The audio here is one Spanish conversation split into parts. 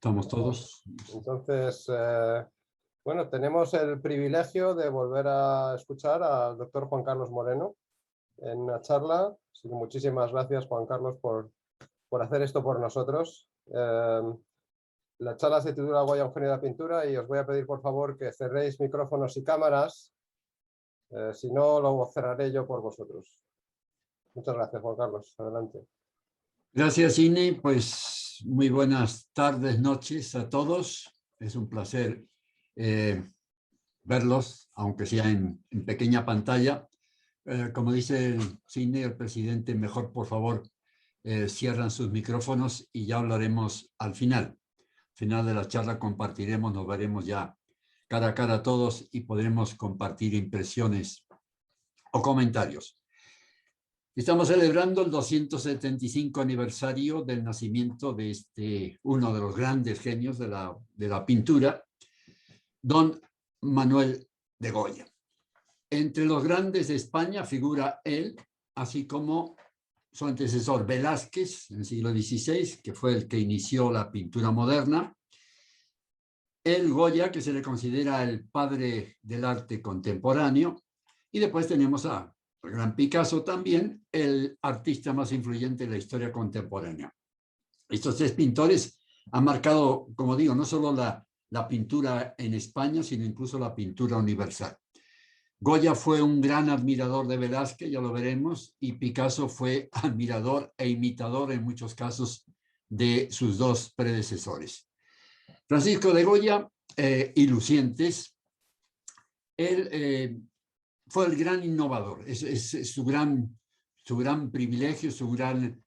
Estamos todos. Entonces, bueno, tenemos el privilegio de volver a escuchar al doctor Juan Carlos Moreno en una charla. Así que muchísimas gracias, Juan Carlos, por hacer esto por nosotros. La charla se titula Goya, un genio de la pintura, y os voy a pedir, por favor, que cerréis micrófonos y cámaras. Si no, lo cerraré yo por vosotros. Muchas gracias, Juan Carlos. Adelante. Gracias, Ine. Pues muy buenas tardes, noches a todos. Es un placer verlos, aunque sea en pequeña pantalla. Como dice el Cine, el presidente, mejor por favor cierran sus micrófonos y ya hablaremos al final. Al final de la charla compartiremos, nos veremos ya cara a cara todos y podremos compartir impresiones o comentarios. Estamos celebrando el 275 aniversario del nacimiento de uno de los grandes genios de la pintura, don Manuel de Goya. Entre los grandes de España figura él, así como su antecesor Velázquez en el siglo XVI, que fue el que inició la pintura moderna. El Goya, que se le considera el padre del arte contemporáneo. Y después tenemos a el gran Picasso también, el artista más influyente de la historia contemporánea. Estos tres pintores han marcado, como digo, no solo la pintura en España, sino incluso la pintura universal. Goya fue un gran admirador de Velázquez, ya lo veremos, y Picasso fue admirador e imitador en muchos casos de sus dos predecesores. Francisco de Goya y Lucientes, él fue el gran innovador, es su gran privilegio, su gran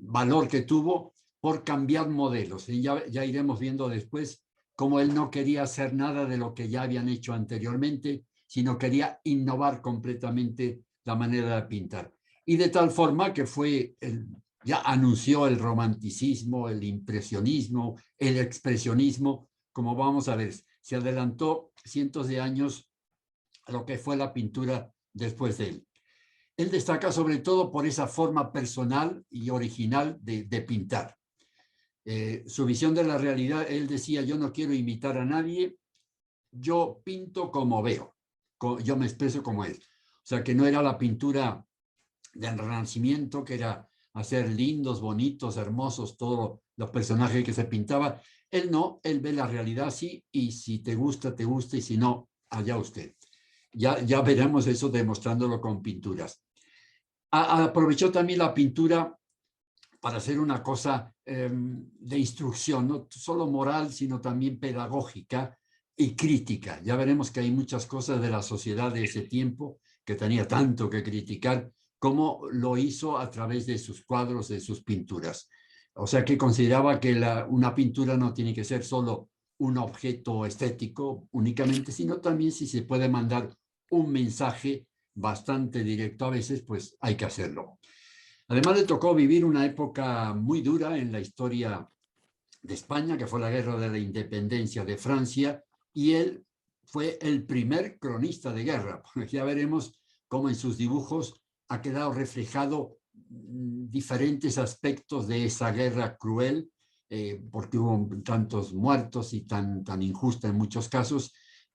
valor que tuvo por cambiar modelos. Y ya iremos viendo después cómo él no quería hacer nada de lo que ya habían hecho anteriormente, sino quería innovar completamente la manera de pintar. Y de tal forma que ya anunció el romanticismo, el impresionismo, el expresionismo, como vamos a ver, se adelantó cientos de años a lo que fue la pintura después de él. Él destaca sobre todo por esa forma personal y original de pintar. Su visión de la realidad, él decía, yo no quiero imitar a nadie, yo pinto como veo, yo me expreso como él. O sea, que no era la pintura del Renacimiento, que era hacer lindos, bonitos, hermosos, todos los personajes que se pintaba. Él no, él ve la realidad así, y si te gusta, te gusta, y si no, allá usted. Ya veremos eso demostrándolo con pinturas. Aprovechó también la pintura para hacer una cosa de instrucción, no solo moral, sino también pedagógica y crítica. Ya veremos que hay muchas cosas de la sociedad de ese tiempo que tenía tanto que criticar, como lo hizo a través de sus cuadros, de sus pinturas. O sea que consideraba que una pintura no tiene que ser solo un objeto estético únicamente, sino también si se puede mandar un mensaje bastante directo a veces, pues hay que hacerlo. Además le tocó vivir una época muy dura en la historia de España, que fue la Guerra de la Independencia de Francia, y él fue el primer cronista de guerra. Ya veremos cómo en sus dibujos ha quedado reflejado diferentes aspectos de esa guerra cruel, porque hubo tantos muertos y tan injusta en muchos casos.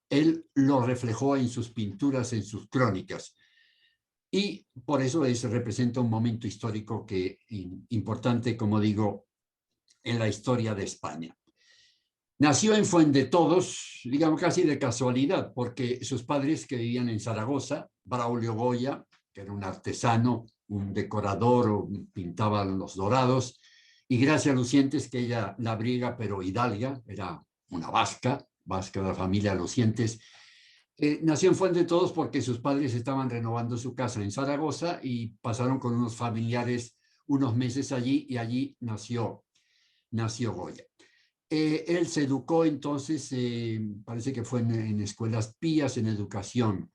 Él lo reflejó en sus pinturas, en sus crónicas. Y por eso representa un momento histórico importante, como digo, en la historia de España. Nació en Fuendetodos, digamos casi de casualidad, porque sus padres, que vivían en Zaragoza, Braulio Goya, que era un artesano, un decorador, pintaba los dorados, y Gracia Lucientes, que ella labriega pero hidalga, era una vasca de la familia Lucientes. Nació en Fuendetodos porque sus padres estaban renovando su casa en Zaragoza y pasaron con unos familiares unos meses allí, y allí nació Goya. Él se educó entonces, parece que fue en escuelas pías, en educación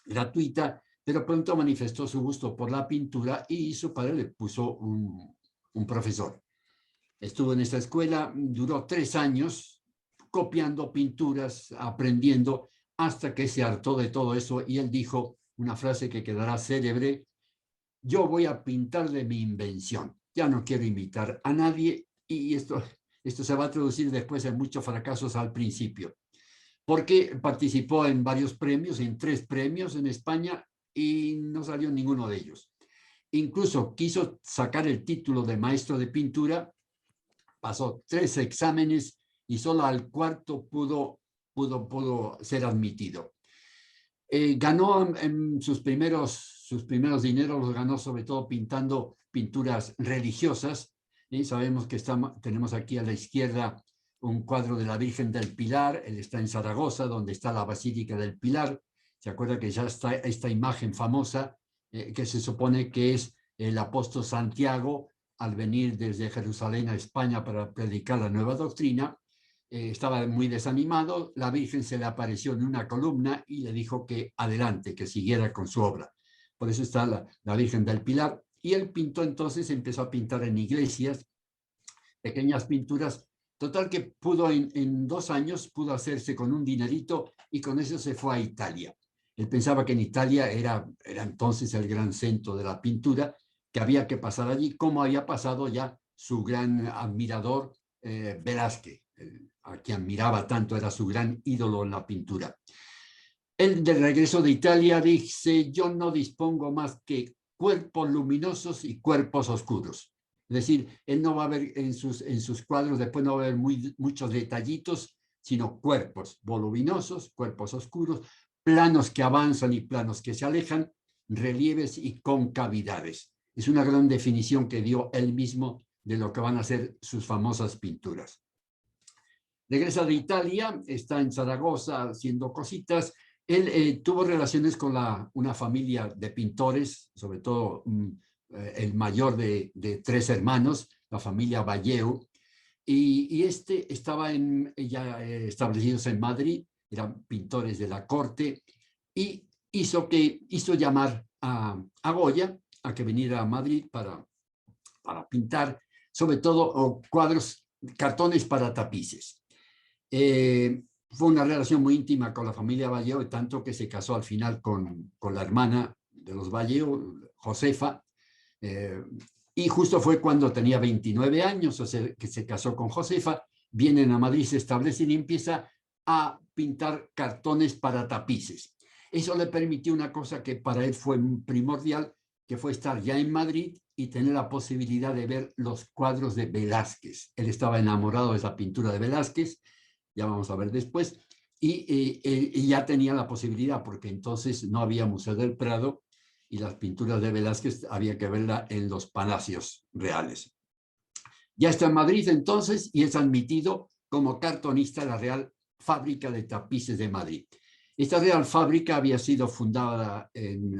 gratuita, pero pronto manifestó su gusto por la pintura y su padre le puso un profesor. Estuvo en esta escuela, duró 3 años copiando pinturas, aprendiendo, hasta que se hartó de todo eso y él dijo una frase que quedará célebre: yo voy a pintar de mi invención, ya no quiero imitar a nadie. Y esto Esto se va a traducir después en muchos fracasos al principio, porque participó en varios premios, en 3 premios en España, y no salió ninguno de ellos. Incluso quiso sacar el título de maestro de pintura, pasó 3 exámenes y solo al cuarto pudo ser admitido. Ganó en sus primeros dineros, los ganó sobre todo pintando pinturas religiosas. Sabemos que tenemos aquí a la izquierda un cuadro de la Virgen del Pilar. Él está en Zaragoza, donde está la Basílica del Pilar. Se acuerda que ya está esta imagen famosa que se supone que es el apóstol Santiago al venir desde Jerusalén a España para predicar la nueva doctrina. Estaba muy desanimado, la Virgen se le apareció en una columna y le dijo que adelante, que siguiera con su obra. Por eso está la Virgen del Pilar. Y él pintó entonces, empezó a pintar en iglesias, pequeñas pinturas. Total que pudo en 2 años, pudo hacerse con un dinerito y con eso se fue a Italia. Él pensaba que en Italia era entonces el gran centro de la pintura, que había que pasar allí, como había pasado ya su gran admirador Velázquez, a quien admiraba tanto, era su gran ídolo en la pintura. Él, de regreso de Italia, dice: yo no dispongo más que cuerpos luminosos y cuerpos oscuros. Es decir, él no va a ver en sus cuadros, después no va a ver muchos detallitos, sino cuerpos voluminosos, cuerpos oscuros, planos que avanzan y planos que se alejan, relieves y concavidades. Es una gran definición que dio él mismo de lo que van a ser sus famosas pinturas. Regresa de Italia, está en Zaragoza haciendo cositas. Él tuvo relaciones con una familia de pintores, sobre todo el mayor de 3 hermanos, la familia Valleu, y estaba ya establecidos en Madrid, eran pintores de la corte, y hizo llamar a Goya a que viniera a Madrid para pintar, sobre todo cuadros, cartones para tapices. Fue una relación muy íntima con la familia Valleu, tanto que se casó al final con la hermana de los Valleu, Josefa, y justo fue cuando tenía 29 años, o sea, que se casó con Josefa, vienen a Madrid, se establecen y empieza a pintar cartones para tapices. Eso le permitió una cosa que para él fue primordial, que fue estar ya en Madrid y tener la posibilidad de ver los cuadros de Velázquez. Él estaba enamorado de esa pintura de Velázquez, ya vamos a ver después, y ya tenía la posibilidad, porque entonces no había Museo del Prado y las pinturas de Velázquez había que verlas en los palacios reales. Ya está en Madrid entonces y es admitido como cartonista a la Real Fábrica de Tapices de Madrid. Esta Real Fábrica había sido fundada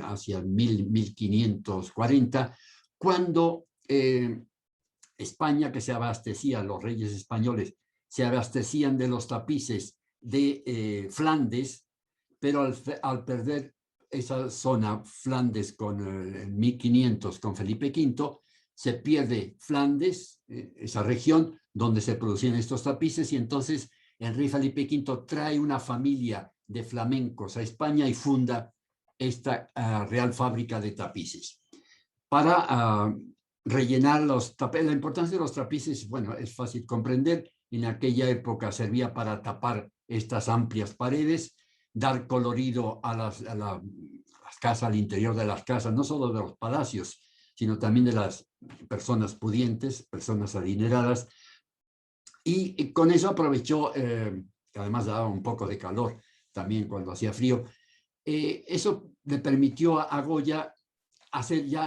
hacia 1540, cuando España, que se abastecía, los reyes españoles, se abastecían de los tapices de Flandes, pero al perder esa zona, Flandes, en 1500 con Felipe V, se pierde Flandes, esa región donde se producían estos tapices, y entonces el rey Felipe V trae una familia de flamencos a España y funda esta Real Fábrica de Tapices. Para rellenar los tapices, la importancia de los tapices, bueno, es fácil comprender. En aquella época servía para tapar estas amplias paredes, dar colorido a las casas, al interior de las casas, no solo de los palacios, sino también de las personas pudientes, personas adineradas. Y con eso aprovechó, que además daba un poco de calor también cuando hacía frío, eso le permitió a Goya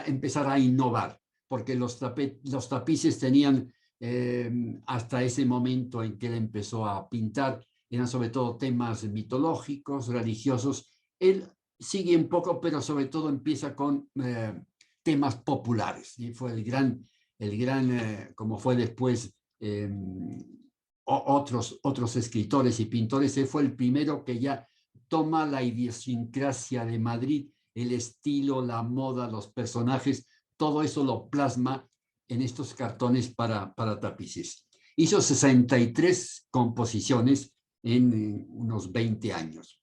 empezar a innovar, porque los tapices tenían, hasta ese momento en que él empezó a pintar, eran sobre todo temas mitológicos, religiosos. Él sigue un poco, pero sobre todo empieza con temas populares, y fue el gran como fue después otros escritores y pintores. Él fue el primero que ya toma la idiosincrasia de Madrid, el estilo, la moda, los personajes, todo eso lo plasma en estos cartones para tapices. Hizo 63 composiciones en unos 20 años.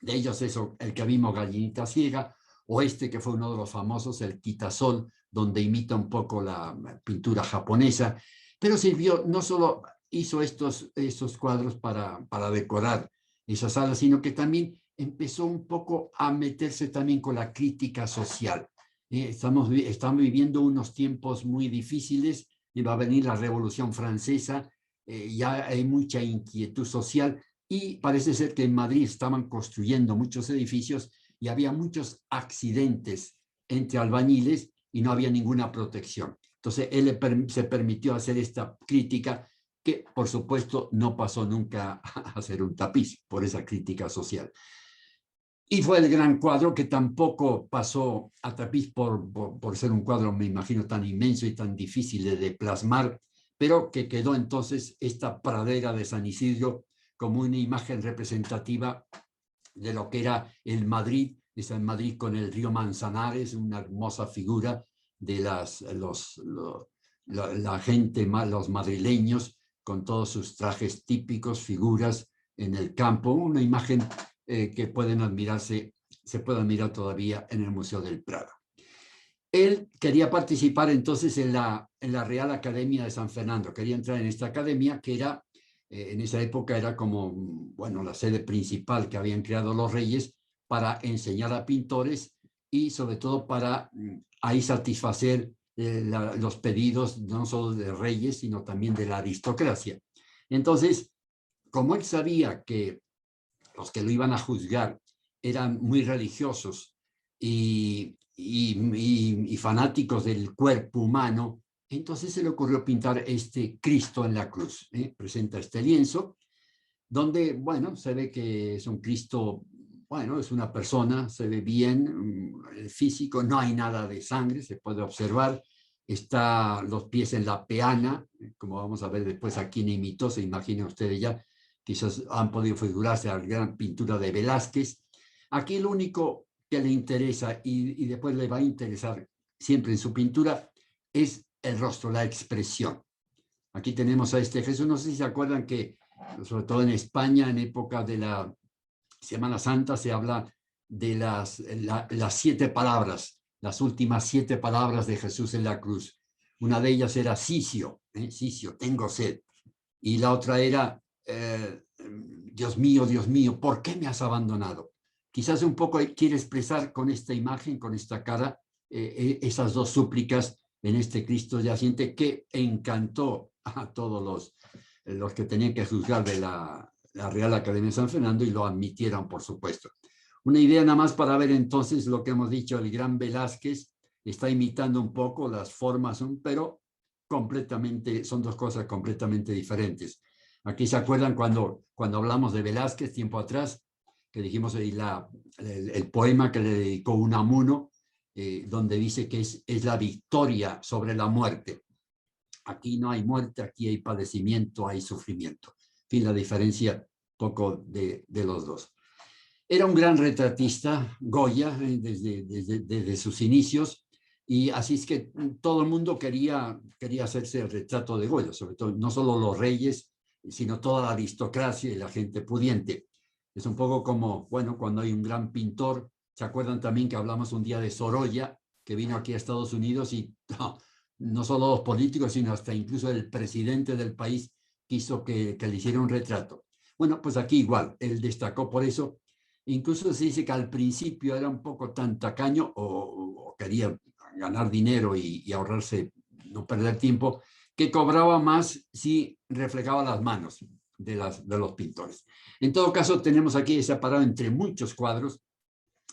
De ellos el que vimos, Gallinita Ciega, o que fue uno de los famosos, el Quitasol, donde imita un poco la pintura japonesa, pero sirvió no solo hizo estos cuadros para decorar esa sala, sino que también empezó un poco a meterse también con la crítica social. Estamos viviendo unos tiempos muy difíciles, y va a venir la Revolución Francesa, ya hay mucha inquietud social, y parece ser que en Madrid estaban construyendo muchos edificios y había muchos accidentes entre albañiles y no había ninguna protección. Entonces él se permitió hacer esta crítica que por supuesto no pasó nunca a ser un tapiz por esa crítica social. Y fue el gran cuadro que tampoco pasó a tapiz por ser un cuadro, me imagino, tan inmenso y tan difícil de plasmar, pero que quedó entonces esta pradera de San Isidro como una imagen representativa de lo que era el Madrid, está en Madrid con el río Manzanares, una hermosa figura de la gente, los madrileños, con todos sus trajes típicos, figuras en el campo, una imagen que se puede admirar todavía en el Museo del Prado. Él quería participar entonces en la Real Academia de San Fernando, quería entrar en esta academia que era, en esa época era como, bueno, la sede principal que habían creado los reyes para enseñar a pintores y sobre todo para ahí satisfacer los pedidos no solo de reyes, sino también de la aristocracia. Entonces, como él sabía que los que lo iban a juzgar eran muy religiosos y fanáticos del cuerpo humano, entonces se le ocurrió pintar este Cristo en la cruz. Presenta este lienzo, donde, bueno, se ve que es un Cristo, bueno, es una persona, se ve bien, el físico, no hay nada de sangre, se puede observar, está los pies en la peana, como vamos a ver después a quién imitó, se imaginen ustedes ya, quizás han podido figurarse a la gran pintura de Velázquez. Aquí lo único que le interesa y después le va a interesar siempre en su pintura es el rostro, la expresión. Aquí tenemos a este Jesús, no sé si se acuerdan que, sobre todo en España, en época de la Semana Santa, se habla de las 7 palabras, las últimas 7 palabras de Jesús en la cruz. Una de ellas era Sicio, Sicio, tengo sed. Y la otra era, Dios mío, ¿por qué me has abandonado? Quizás un poco quiere expresar con esta imagen, con esta cara, esas dos súplicas en este Cristo yaciente que encantó a todos los que tenían que juzgar de la Real Academia de San Fernando y lo admitieron, por supuesto. Una idea nada más para ver entonces lo que hemos dicho, el gran Velázquez está imitando un poco las formas, pero son dos cosas completamente diferentes. Aquí se acuerdan cuando hablamos de Velázquez tiempo atrás, que dijimos el poema que le dedicó Unamuno, donde dice que es la victoria sobre la muerte. Aquí no hay muerte, aquí hay padecimiento, hay sufrimiento. En fin, la diferencia poco de los dos. Era un gran retratista, Goya, desde sus inicios, y así es que todo el mundo quería hacerse el retrato de Goya, sobre todo no solo los reyes, sino toda la aristocracia y la gente pudiente. Es un poco como, bueno, cuando hay un gran pintor, ¿se acuerdan también que hablamos un día de Sorolla, que vino aquí a Estados Unidos y no solo los políticos, sino hasta incluso el presidente del país quiso que le hiciera un retrato? Bueno, pues aquí igual, él destacó por eso. Incluso se dice que al principio era un poco tan tacaño o quería ganar dinero y ahorrarse, no perder tiempo, que cobraba más si reflejaba las manos de los pintores. En todo caso, tenemos aquí separado entre muchos cuadros.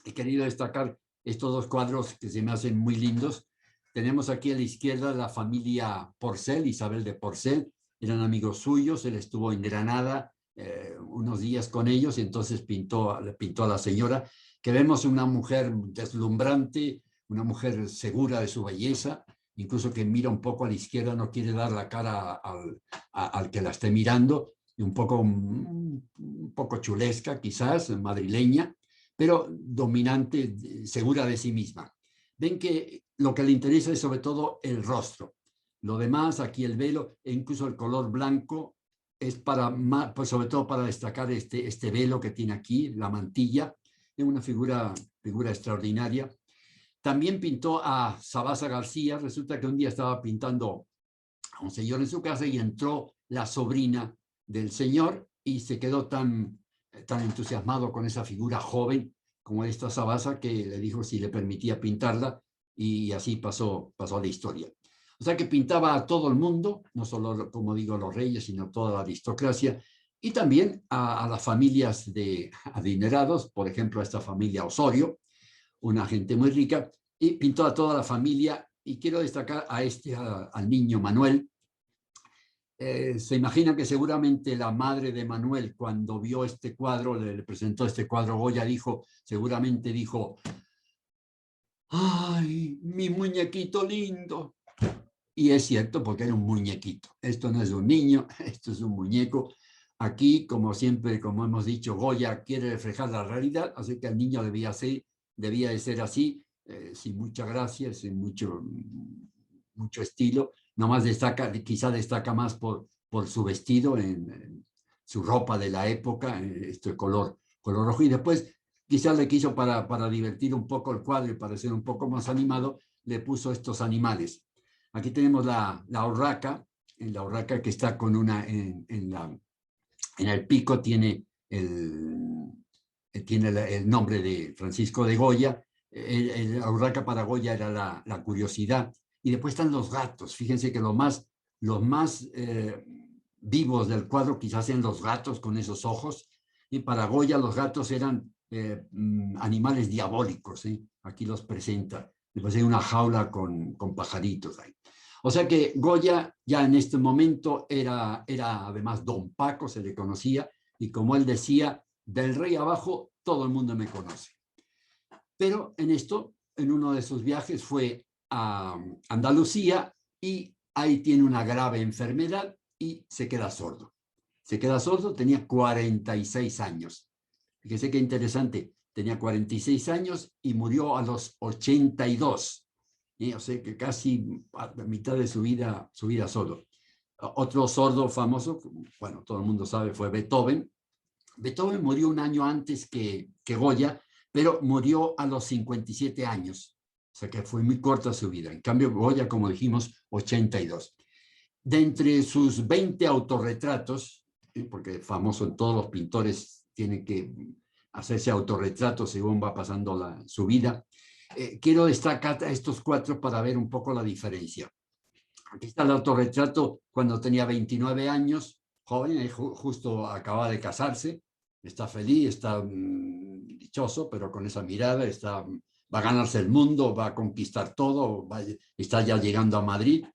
He querido destacar estos dos cuadros que se me hacen muy lindos. Tenemos aquí a la izquierda la familia Porcel, Isabel de Porcel, eran amigos suyos, él estuvo en Granada unos días con ellos y entonces pintó a la señora, que vemos una mujer deslumbrante, una mujer segura de su belleza, incluso que mira un poco a la izquierda, no quiere dar la cara al que la esté mirando, y un poco chulesca quizás, madrileña, pero dominante, segura de sí misma. Ven que lo que le interesa es sobre todo el rostro. Lo demás, aquí el velo e incluso el color blanco es pues sobre todo para destacar este velo que tiene aquí, la mantilla, es una figura extraordinaria. También pintó a Sabasa García. Resulta que un día estaba pintando a un señor en su casa y entró la sobrina del señor y se quedó tan entusiasmado con esa figura joven como esta Sabasa que le dijo si le permitía pintarla y así pasó a la historia. O sea que pintaba a todo el mundo, no solo, como digo, los reyes, sino toda la aristocracia y también a las familias de adinerados, por ejemplo, a esta familia Osorio, una gente muy rica, y pintó a toda la familia. Y quiero destacar al niño Manuel. Se imagina que seguramente la madre de Manuel, cuando vio este cuadro, le presentó este cuadro Goya, seguramente dijo, ¡ay, mi muñequito lindo! Y es cierto, porque era un muñequito. Esto no es un niño, esto es un muñeco. Aquí, como siempre, como hemos dicho, Goya quiere reflejar la realidad, así que el niño debía de ser así, sin mucha gracia, sin mucho estilo. Nomás quizá destaca más por su vestido, en su ropa de la época, este color rojo. Y después, quizás le quiso para divertir un poco el cuadro y para ser un poco más animado, le puso estos animales. Aquí tenemos la urraca que está con una, en el pico tiene el nombre de Francisco de Goya. La urraca para Goya era la curiosidad. Y después están los gatos. Fíjense que los más vivos del cuadro quizás sean los gatos con esos ojos. Y para Goya los gatos eran animales diabólicos. Aquí los presenta. Después hay una jaula con pajaritos ahí. O sea que Goya ya en este momento era además Don Paco, se le conocía, y como él decía, del rey abajo todo el mundo me conoce. Pero en uno de sus viajes fue a Andalucía y ahí tiene una grave enfermedad y se queda sordo. Tenía 46 años. Fíjese qué interesante, tenía 46 años y murió a los 82. O sea que casi a mitad de su vida sordo. Otro sordo famoso, bueno, todo el mundo sabe, fue Beethoven. Beethoven murió un año antes que Goya, pero murió a los 57 años. O sea que fue muy corta su vida. En cambio, Goya, como dijimos, 82. De entre sus 20 autorretratos, porque famoso en todos los pintores tienen que hacerse autorretratos según va pasando su vida, quiero destacar a estos 4 para ver un poco la diferencia. Aquí está el autorretrato cuando tenía 29 años, joven, justo acaba de casarse, está feliz, está dichoso, pero con esa mirada va a ganarse el mundo, va a conquistar todo, está ya llegando a Madrid.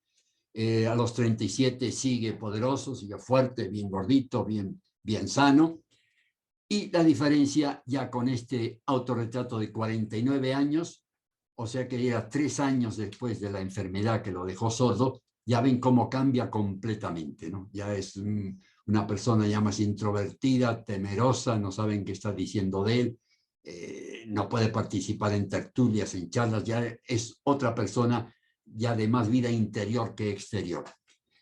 A los 37 sigue poderoso, sigue fuerte, bien gordito, bien sano. Y la diferencia ya con este autorretrato de 49 años, o sea que era 3 años después de la enfermedad que lo dejó sordo, ya ven cómo cambia completamente, ¿no? Ya es una persona ya más introvertida, temerosa, no saben qué está diciendo de él, no puede participar en tertulias, en charlas, ya es otra persona ya de más vida interior que exterior.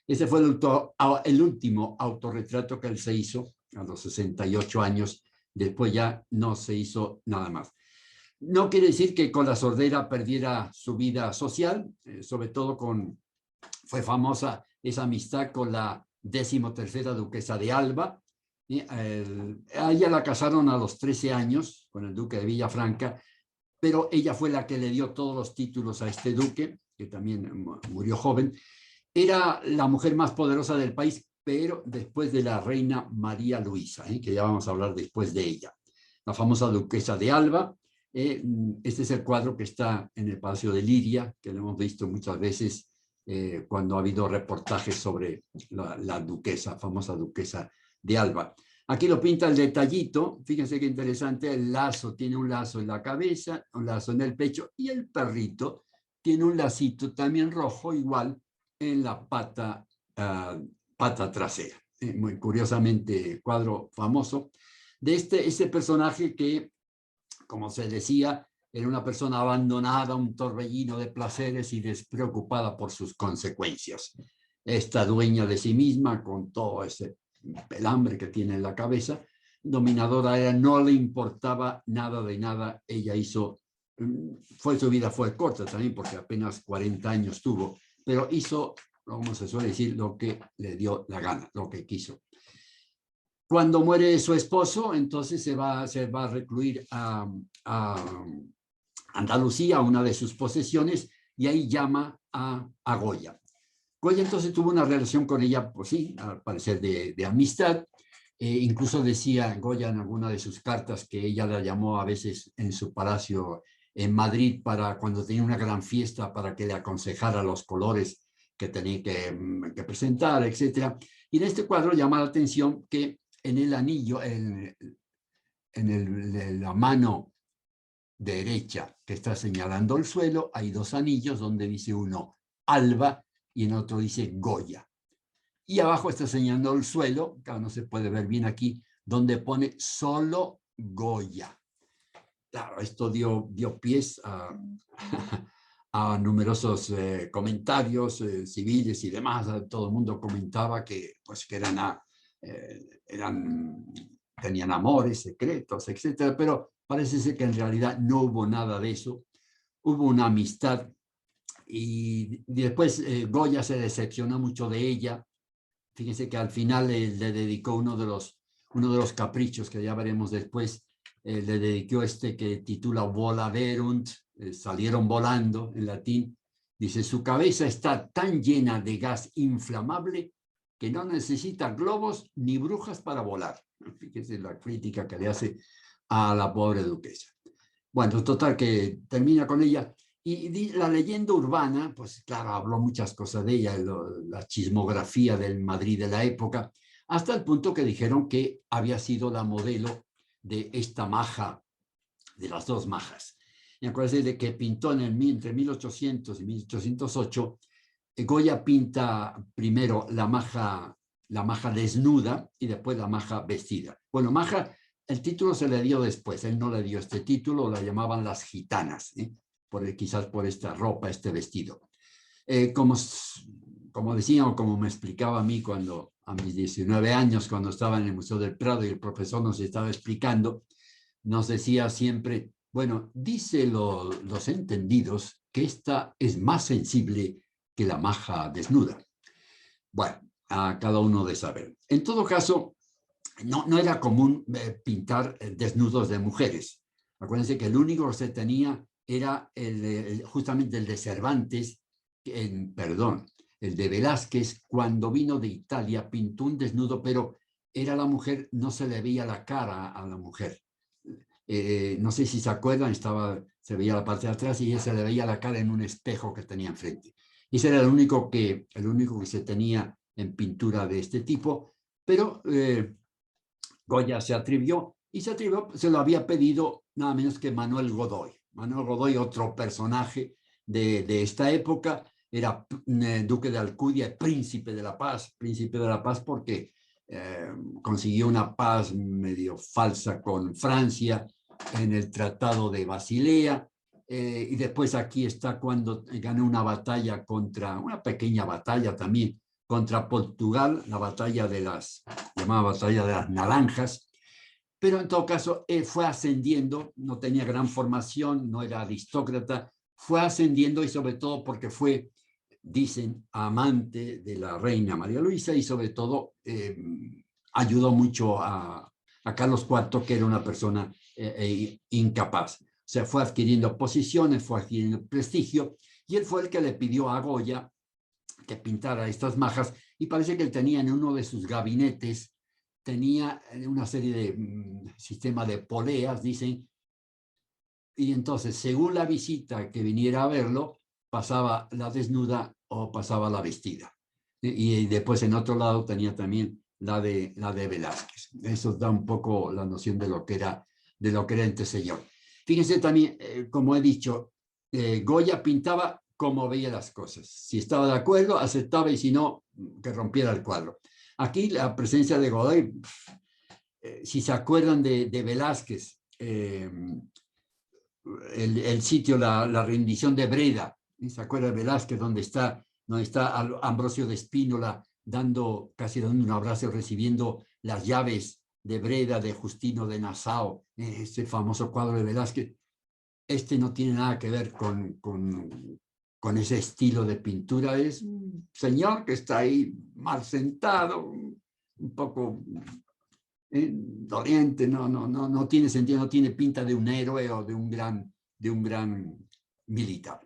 Ese fue el último autorretrato que él se hizo a los 68 años. Después ya no se hizo nada más. No quiere decir que con la sordera perdiera su vida social, sobre todo fue famosa esa amistad con la 13ª duquesa de Alba. A ella la casaron a los 13 años con el duque de Villafranca, pero ella fue la que le dio todos los títulos a este duque, que también murió joven. Era la mujer más poderosa del país, pero después de la reina María Luisa, que ya vamos a hablar después de ella. La famosa duquesa de Alba. Este es el cuadro que está en el Palacio de Liria, que lo hemos visto muchas veces cuando ha habido reportajes sobre la duquesa, famosa duquesa de Alba. Aquí lo pinta el detallito, fíjense qué interesante, el lazo, tiene un lazo en la cabeza, un lazo en el pecho, y el perrito tiene un lacito también rojo, igual, en la pata trasera. Muy curiosamente, cuadro famoso de este personaje que, como se decía, era una persona abandonada, un torbellino de placeres y despreocupada por sus consecuencias. Esta dueña de sí misma, con todo ese pelambre que tiene en la cabeza, dominadora era, no le importaba nada de nada. Ella su vida fue corta también porque apenas 40 años tuvo, pero hizo como se suele decir, lo que le dio la gana, lo que quiso. Cuando muere su esposo, entonces se va a recluir a Andalucía, una de sus posesiones, y ahí llama a Goya. Goya entonces tuvo una relación con ella, pues sí, al parecer de amistad. Incluso decía Goya en alguna de sus cartas que ella la llamó a veces en su palacio en Madrid para cuando tenía una gran fiesta para que le aconsejara los colores que tenía que presentar, etc. Y en este cuadro llama la atención que en el anillo, la mano derecha que está señalando el suelo, hay dos anillos donde dice uno Alba y en otro dice Goya. Y abajo está señalando el suelo, claro, no se puede ver bien aquí, donde pone solo Goya. Claro, esto dio pies a numerosos comentarios civiles y demás. Todo el mundo comentaba que, pues, que tenían amores secretos, etcétera, pero parece ser que en realidad no hubo nada de eso. Hubo una amistad y después Goya se decepcionó mucho de ella. Fíjense que al final le dedicó uno de los caprichos que ya veremos después, le dedicó este que titula Volaverunt, salieron volando en latín. Dice, su cabeza está tan llena de gas inflamable que no necesita globos ni brujas para volar. Fíjense la crítica que le hace a la pobre duquesa. Bueno, total que termina con ella. Y la leyenda urbana, pues claro, habló muchas cosas de ella, la chismografía del Madrid de la época, hasta el punto que dijeron que había sido la modelo de esta maja, de las dos majas. Y acuérdense de que pintó entre 1800 y 1808, Goya pinta primero la maja desnuda y después la maja vestida. Bueno, maja, el título se le dio después, él no le dio este título, la llamaban las gitanas, quizás por esta ropa, este vestido. Como decía, o como me explicaba a mí cuando, a mis 19 años, cuando estaba en el Museo del Prado y el profesor nos estaba explicando, nos decía siempre, bueno, dice los entendidos que esta es más sensible que la maja desnuda. Bueno, a cada uno de saber. En todo caso, no era común pintar desnudos de mujeres. Acuérdense que el único que se tenía era justamente el de Cervantes, el de Velázquez, cuando vino de Italia, pintó un desnudo, pero era la mujer, no se le veía la cara a la mujer. No sé si se acuerdan, se veía la parte de atrás y se le veía la cara en un espejo que tenía enfrente. Ese era el único que se tenía en pintura de este tipo, pero Goya se lo había pedido nada menos que Manuel Godoy. Manuel Godoy, otro personaje de esta época, era duque de Alcudia, príncipe de la paz porque consiguió una paz medio falsa con Francia en el Tratado de Basilea, y después aquí está cuando ganó una pequeña batalla también contra Portugal, la llamada batalla de las Naranjas, pero en todo caso fue ascendiendo, no tenía gran formación, no era aristócrata, fue ascendiendo y sobre todo porque fue, dicen, amante de la reina María Luisa y sobre todo ayudó mucho a Carlos IV, que era una persona incapaz. O sea, fue adquiriendo posiciones, fue adquiriendo prestigio, y él fue el que le pidió a Goya que pintara estas majas, y parece que él tenía en uno de sus gabinetes, tenía una serie de sistema de poleas, dicen, y entonces, según la visita que viniera a verlo, pasaba la desnuda o pasaba la vestida. Y después en otro lado tenía también la de Velázquez. Eso da un poco la noción de lo que era este señor. Fíjense también, como he dicho, Goya pintaba como veía las cosas. Si estaba de acuerdo, aceptaba, y si no, que rompiera el cuadro. Aquí la presencia de Godoy, si se acuerdan de Velázquez, el sitio, la rendición de Breda, ¿se acuerda de Velázquez, donde está Ambrosio de Spínola casi dando un abrazo, recibiendo las llaves de Breda de Justino de Nassau, ese famoso cuadro de Velázquez? Este no tiene nada que ver con con ese estilo de pintura. Es un señor que está ahí mal sentado, un poco doliente, no tiene sentido, no tiene pinta de un héroe o de un gran militar.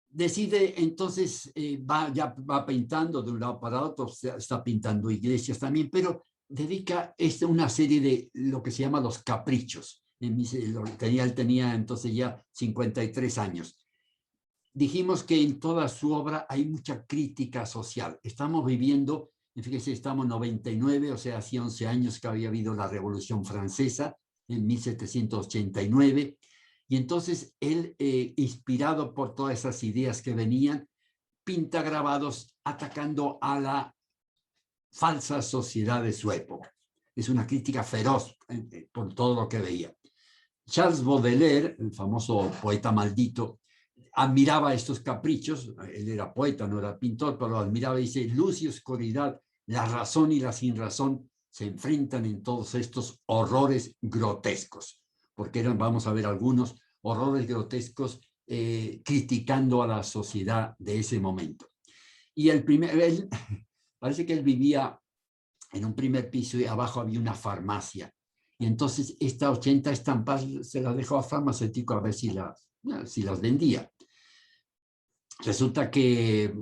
Decide entonces, ya va pintando de un lado para otro, está pintando iglesias también, pero dedica una serie de lo que se llama los caprichos. Él tenía entonces ya 53 años. Dijimos que en toda su obra hay mucha crítica social. Estamos viviendo, fíjese, estamos en 99, o sea, hace 11 años que había habido la Revolución Francesa, en 1789, y entonces él, inspirado por todas esas ideas que venían, pinta grabados atacando a la falsa sociedad de su época. Es una crítica feroz por todo lo que veía. Charles Baudelaire, el famoso poeta maldito, admiraba estos caprichos. Él era poeta, no era pintor, pero lo admiraba. Dice: luz y oscuridad, la razón y la sinrazón se enfrentan en todos estos horrores grotescos, porque vamos a ver algunos horrores grotescos criticando a la sociedad de ese momento. Y parece que él vivía en un primer piso y abajo había una farmacia. Y entonces estas 80 estampas se las dejó a farmacéutico a ver si las vendía. Resulta que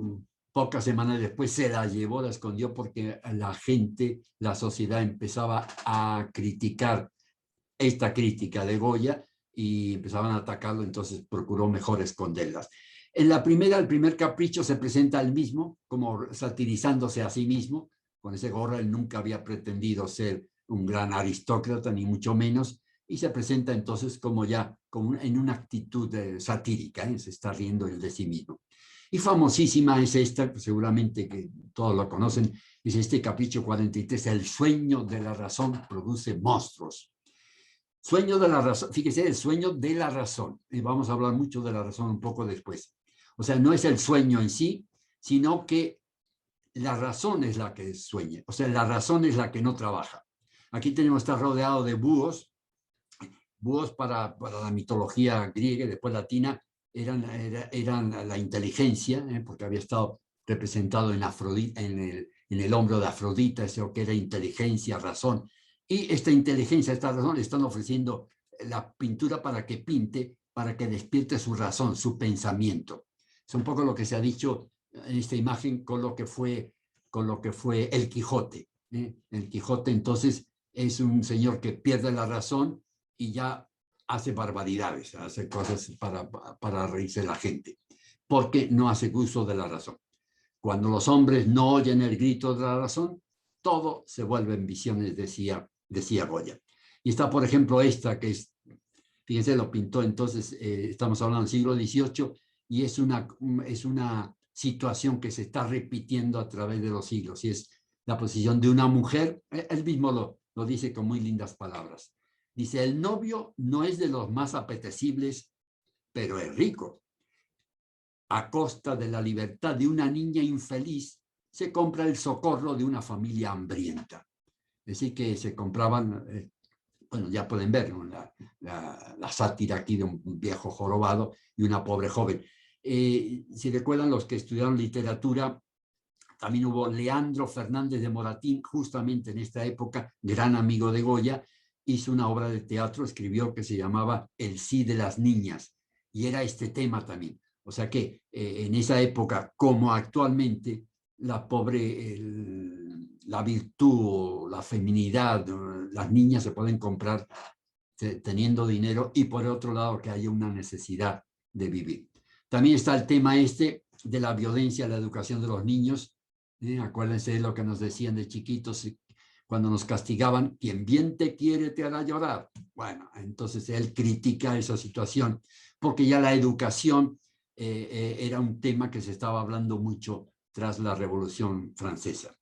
pocas semanas después se la llevó, la escondió, porque la gente, la sociedad empezaba a criticar esta crítica de Goya y empezaban a atacarlo, entonces procuró mejor esconderlas. En el primer capricho se presenta él mismo, como satirizándose a sí mismo. Con ese gorro él nunca había pretendido ser un gran aristócrata, ni mucho menos, y se presenta entonces como en una actitud satírica, se está riendo él de sí mismo. Y famosísima es esta, pues seguramente que todos lo conocen, es este capricho 43, el sueño de la razón produce monstruos. Sueño de la razón, fíjese, el sueño de la razón, y vamos a hablar mucho de la razón un poco después. O sea, no es el sueño en sí, sino que la razón es la que sueña, o sea, la razón es la que no trabaja. Aquí está rodeado de búhos. Búhos para la mitología griega y después latina eran la inteligencia, porque había estado representado en Afrodita, en el hombro de Afrodita, eso que era inteligencia, razón. Y esta inteligencia, esta razón, le están ofreciendo la pintura para que pinte, para que despierte su razón, su pensamiento. Es un poco lo que se ha dicho en esta imagen con lo que fue el Quijote. El Quijote entonces es un señor que pierde la razón y ya hace barbaridades, hace cosas para reírse de la gente, porque no hace uso de la razón. Cuando los hombres no oyen el grito de la razón, todo se vuelve en visiones, decía Goya. Y está, por ejemplo, esta que es, fíjense, lo pintó entonces, estamos hablando del siglo XVIII, y es una situación que se está repitiendo a través de los siglos, y es la posición de una mujer. Él mismo lo dice con muy lindas palabras. Dice: el novio no es de los más apetecibles, pero es rico. A costa de la libertad de una niña infeliz, se compra el socorro de una familia hambrienta. Es decir, que se compraban, bueno, ya pueden ver, ¿no?, la sátira aquí de un viejo jorobado y una pobre joven. Si recuerdan los que estudiaron literatura, también hubo Leandro Fernández de Moratín, justamente en esta época, gran amigo de Goya, hizo una obra de teatro, escribió, que se llamaba El sí de las niñas, y era este tema también. O sea que en esa época, como actualmente, la virtud, la feminidad, las niñas se pueden comprar teniendo dinero, y por otro lado que haya una necesidad de vivir. También está el tema de la violencia, la educación de los niños. Acuérdense de lo que nos decían de chiquitos cuando nos castigaban: quien bien te quiere te hará llorar. Bueno, entonces él critica esa situación, porque ya la educación era un tema que se estaba hablando mucho tras la Revolución Francesa.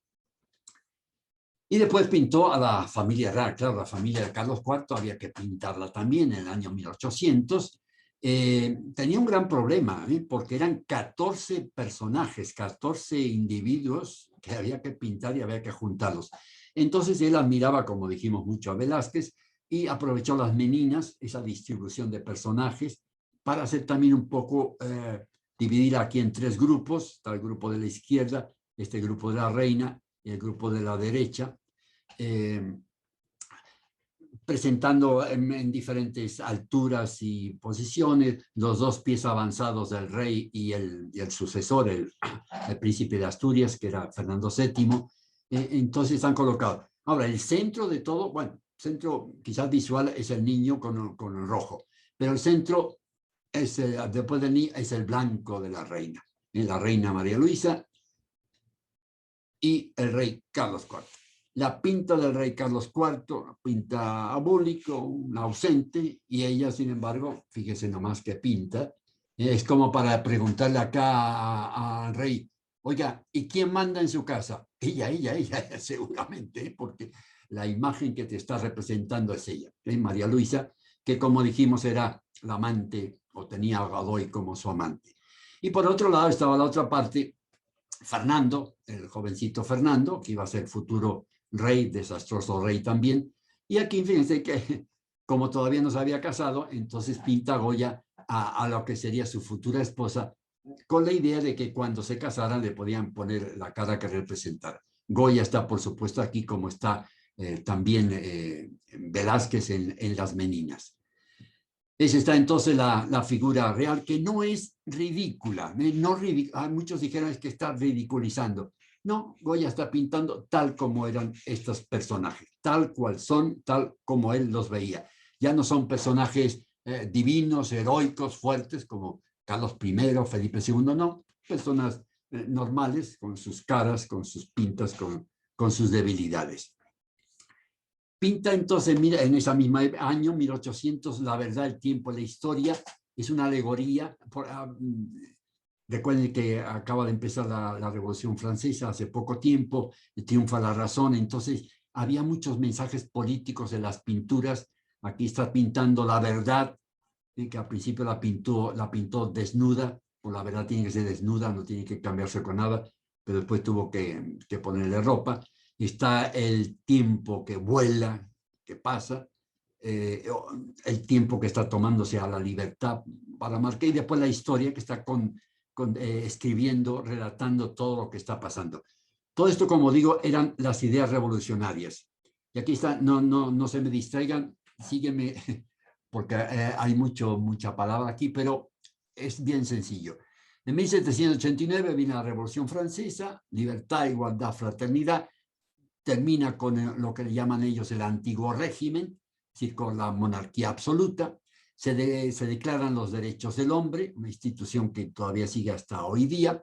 Y después pintó a la familia real. Claro, la familia de Carlos IV había que pintarla también en el año 1800. Tenía un gran problema, porque eran 14 personajes, 14 individuos que había que pintar y había que juntarlos. Entonces él admiraba, como dijimos, mucho a Velázquez, y aprovechó las meninas, esa distribución de personajes, para hacer también un poco, dividir aquí en tres grupos. Está el grupo de la izquierda, este grupo de la reina y el grupo de la derecha, presentando en diferentes alturas y posiciones los dos pies avanzados del rey y el sucesor, el príncipe de Asturias, que era Fernando VII. Entonces están colocados. Ahora, el centro de todo, bueno, centro quizás visual es el niño con el rojo, pero el centro es, después del niño, es el blanco de la reina María Luisa y el rey Carlos IV. La pinta del rey Carlos IV, pinta abúlico, un ausente, y ella, sin embargo, fíjese nomás que pinta. Es como para preguntarle acá al rey, oiga, ¿y quién manda en su casa? Ella, seguramente, porque la imagen que te está representando es ella, María Luisa, que como dijimos era la amante, o tenía a Godoy como su amante. Y por otro lado estaba la otra parte, Fernando, el jovencito Fernando, que iba a ser futuro rey, desastroso rey también. Y aquí fíjense que como todavía no se había casado, entonces pinta Goya a lo que sería su futura esposa, con la idea de que cuando se casaran le podían poner la cara que representara. Goya está, por supuesto, aquí como está también Velázquez en Las Meninas. Esa está entonces la figura real, que no es ridícula. Muchos dijeron que está ridiculizando. No, Goya está pintando tal como eran estos personajes, tal cual son, tal como él los veía. Ya no son personajes divinos, heroicos, fuertes, como Carlos I, Felipe II, no. Personas normales, con sus caras, con sus pintas, con sus debilidades. Pinta entonces, mira, en ese mismo año, 1800, La verdad, el tiempo, la historia, es una alegoría. Recuerden que acaba de empezar la Revolución Francesa hace poco tiempo, triunfa la razón, entonces había muchos mensajes políticos en las pinturas. Aquí está pintando la verdad, que al principio la pintó desnuda, pues la verdad tiene que ser desnuda, no tiene que cambiarse con nada, pero después tuvo que ponerle ropa. Está el tiempo que vuela, que pasa, el tiempo que está tomándose a la libertad para marcar, y después la historia que está escribiendo, relatando todo lo que está pasando. Todo esto, como digo, eran las ideas revolucionarias. Y aquí está, no se me distraigan, sígueme, porque hay mucha palabra aquí, pero es bien sencillo. En 1789 viene la Revolución Francesa, libertad, igualdad, fraternidad, termina con lo que le llaman ellos el antiguo régimen, es decir, con la monarquía absoluta. Se declaran los derechos del hombre, una institución que todavía sigue hasta hoy día,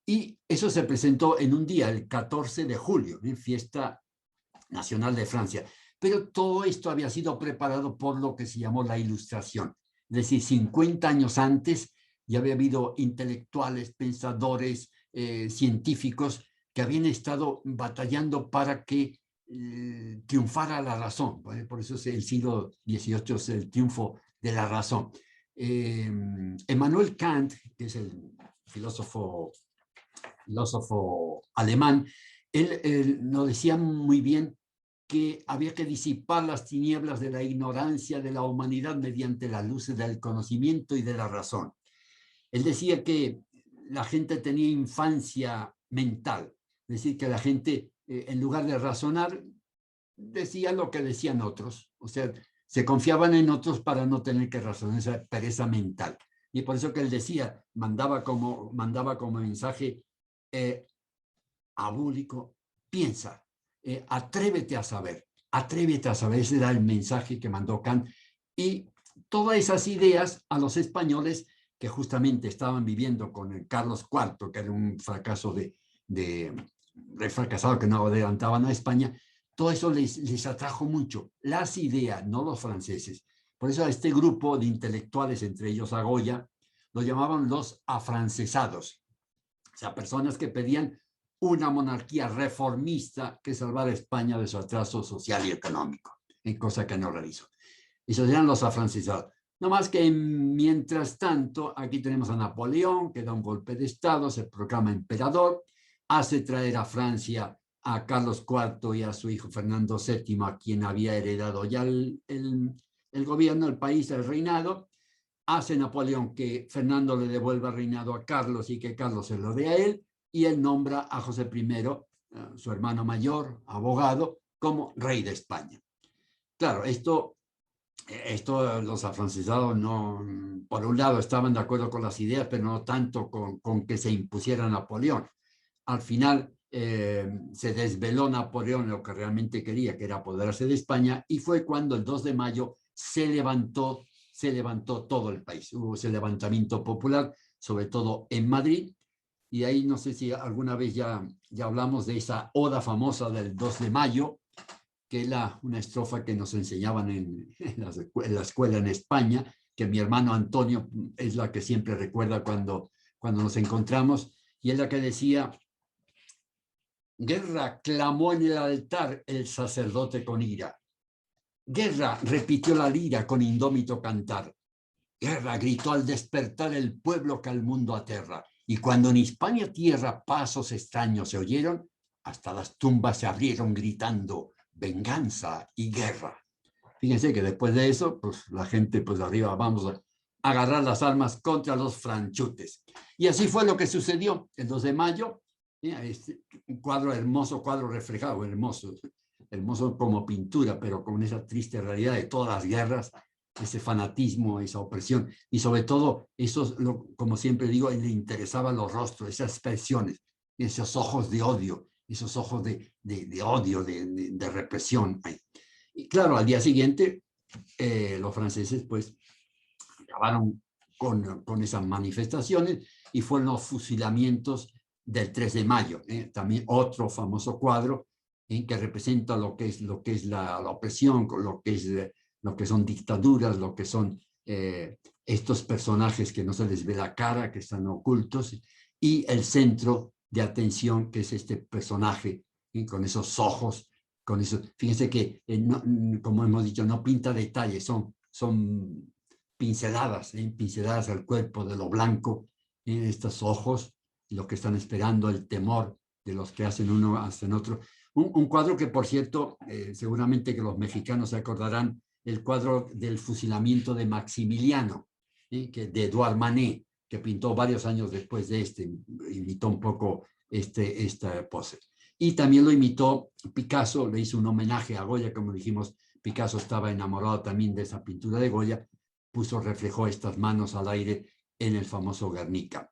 y eso se presentó en un día, el 14 de julio, en fiesta nacional de Francia. Pero todo esto había sido preparado por lo que se llamó la Ilustración. Es decir, 50 años antes ya había habido intelectuales, pensadores, científicos que habían estado batallando para que triunfara la razón. Por eso es el siglo XVIII es el triunfo de la razón. Emmanuel Kant, que es el filósofo alemán, él nos decía muy bien que había que disipar las tinieblas de la ignorancia de la humanidad mediante las luces del conocimiento y de la razón. Él decía que la gente tenía infancia mental, es decir, que la gente, en lugar de razonar, decía lo que decían otros, o sea, se confiaban en otros para no tener que razonar, esa pereza mental. Y por eso que él decía, mandaba como mensaje abúlico, piensa, atrévete a saber, ese era el mensaje que mandó Kant. Y todas esas ideas a los españoles que justamente estaban viviendo con el Carlos IV, que era un fracaso de fracasado que no adelantaban a España, todo eso les atrajo mucho, las ideas, no los franceses. Por eso a este grupo de intelectuales, entre ellos a Goya, lo llamaban los afrancesados, o sea, personas que pedían una monarquía reformista que salvara a España de su atraso social y económico, en cosa que no realizó. Esos eran los afrancesados. No más que mientras tanto, aquí tenemos a Napoleón, que da un golpe de Estado, se proclama emperador, hace traer a Francia a Carlos IV y a su hijo Fernando VII, a quien había heredado ya el gobierno, el país, el reinado, hace Napoleón que Fernando le devuelva el reinado a Carlos y que Carlos se lo dé a él, y él nombra a José I, su hermano mayor, abogado, como rey de España. Claro, esto los afrancesados no, por un lado estaban de acuerdo con las ideas, pero no tanto con que se impusiera Napoleón. Al final se desveló Napoleón lo que realmente quería, que era apoderarse de España, y fue cuando el 2 de mayo se levantó todo el país. Hubo ese levantamiento popular, sobre todo en Madrid, y ahí no sé si alguna vez ya hablamos de esa oda famosa del 2 de mayo, que es una estrofa que nos enseñaban en la escuela en España, que mi hermano Antonio es la que siempre recuerda cuando nos encontramos, y es la que decía: guerra, clamó en el altar el sacerdote con ira. Guerra, repitió la lira con indómito cantar. Guerra, gritó al despertar el pueblo que al mundo aterra. Y cuando en Hispania tierra pasos extraños se oyeron, hasta las tumbas se abrieron gritando venganza y guerra. Fíjense que después de eso, pues la gente, pues arriba, vamos a agarrar las armas contra los franchutes. Y así fue lo que sucedió el 2 de mayo. Un cuadro hermoso, cuadro reflejado, hermoso como pintura, pero con esa triste realidad de todas las guerras, ese fanatismo, esa opresión, y sobre todo, como siempre digo, le interesaban los rostros, esas expresiones, esos ojos de odio, esos ojos de odio, de represión. Y claro, al día siguiente, los franceses pues acabaron con esas manifestaciones y fueron los fusilamientos del 3 de mayo. También otro famoso cuadro que representa lo que es la opresión, lo que son dictaduras, lo que son estos personajes que no se les ve la cara, que están ocultos, y el centro de atención, que es este personaje con esos ojos, con eso. Fíjense que, como hemos dicho, no pinta detalles, son pinceladas al cuerpo de lo blanco, estos ojos, los que están esperando el temor de los que hacen uno, hacen otro. Un cuadro que, por cierto, seguramente que los mexicanos se acordarán, el cuadro del fusilamiento de Maximiliano, de Edouard Manet, que pintó varios años después de imitó un poco esta pose. Y también lo imitó Picasso, le hizo un homenaje a Goya, como dijimos, Picasso estaba enamorado también de esa pintura de Goya, reflejó estas manos al aire en el famoso Guernica.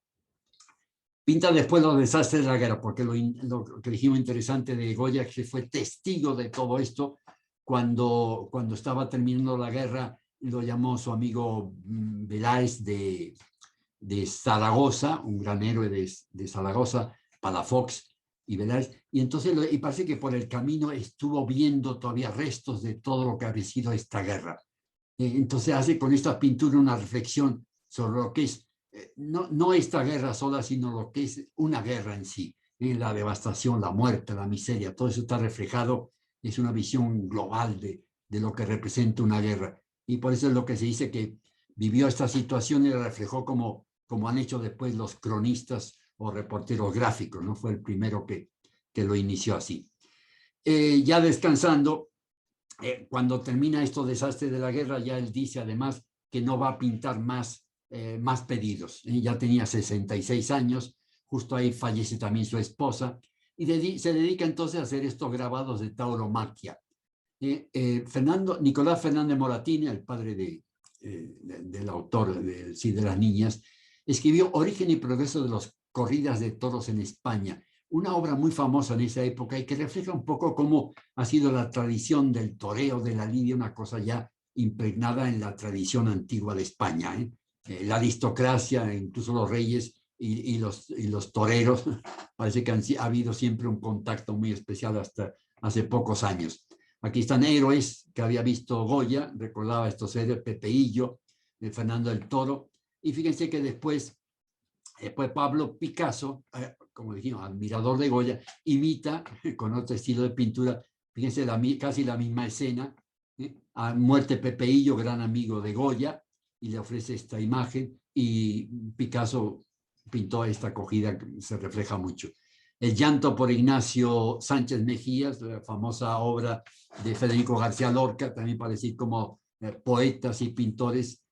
Pinta después los desastres de la guerra, porque lo que dijimos interesante de Goya es que fue testigo de todo esto. Cuando estaba terminando la guerra, lo llamó su amigo Veláez de Zaragoza, un gran héroe de Zaragoza, Palafox y Veláez, y entonces y parece que por el camino estuvo viendo todavía restos de todo lo que había sido esta guerra. Entonces hace con esta pintura una reflexión sobre lo que es no esta guerra sola, sino lo que es una guerra en sí, la devastación, la muerte, la miseria, todo eso está reflejado, es una visión global de lo que representa una guerra. Y por eso es lo que se dice que vivió esta situación y la reflejó como han hecho después los cronistas o reporteros gráficos, ¿no? Fue el primero que lo inició así. Ya descansando, cuando termina estos desastres de la guerra, ya él dice además que no va a pintar más pedidos. Ya tenía 66 años, justo ahí fallece también su esposa, y se dedica entonces a hacer estos grabados de tauromaquia. Nicolás Fernández Moratín, el padre del autor de las niñas, escribió Origen y progreso de las corridas de toros en España, una obra muy famosa en esa época y que refleja un poco cómo ha sido la tradición del toreo, de la lidia, una cosa ya impregnada en la tradición antigua de España. La aristocracia, incluso los reyes y los toreros, parece que ha habido siempre un contacto muy especial hasta hace pocos años. Aquí están héroes que había visto Goya, recordaba estos héroes, Pepeillo, Fernando del Toro, y fíjense que después Pablo Picasso, como dijimos, admirador de Goya, imita con otro estilo de pintura, fíjense casi la misma escena, a muerte Pepeillo, gran amigo de Goya, y le ofrece esta imagen, y Picasso pintó esta acogida que se refleja mucho. El llanto por Ignacio Sánchez Mejías, la famosa obra de Federico García Lorca, también para decir como poetas y pintores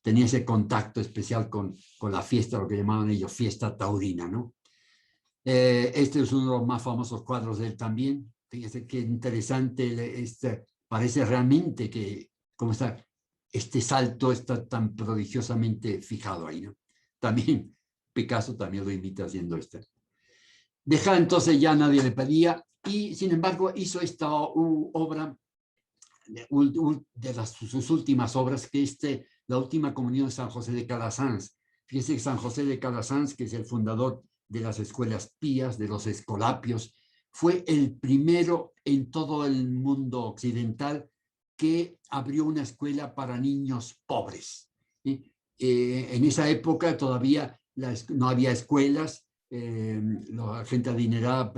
tenía ese contacto especial con la fiesta, lo que llamaban ellos fiesta taurina, ¿no? Este es uno de los más famosos cuadros de él también. Fíjese qué interesante, parece realmente que como está, este salto está tan prodigiosamente fijado ahí, ¿no? También Picasso también lo imita haciendo esto. Deja entonces, ya nadie le pedía, y sin embargo hizo esta obra, sus últimas obras, que la última comunión de San José de Calasanz. Fíjese que San José de Calasanz, que es el fundador de las escuelas pías, de los escolapios, fue el primero en todo el mundo occidental que abrió una escuela para niños pobres. En esa época todavía no había escuelas, la gente adinerada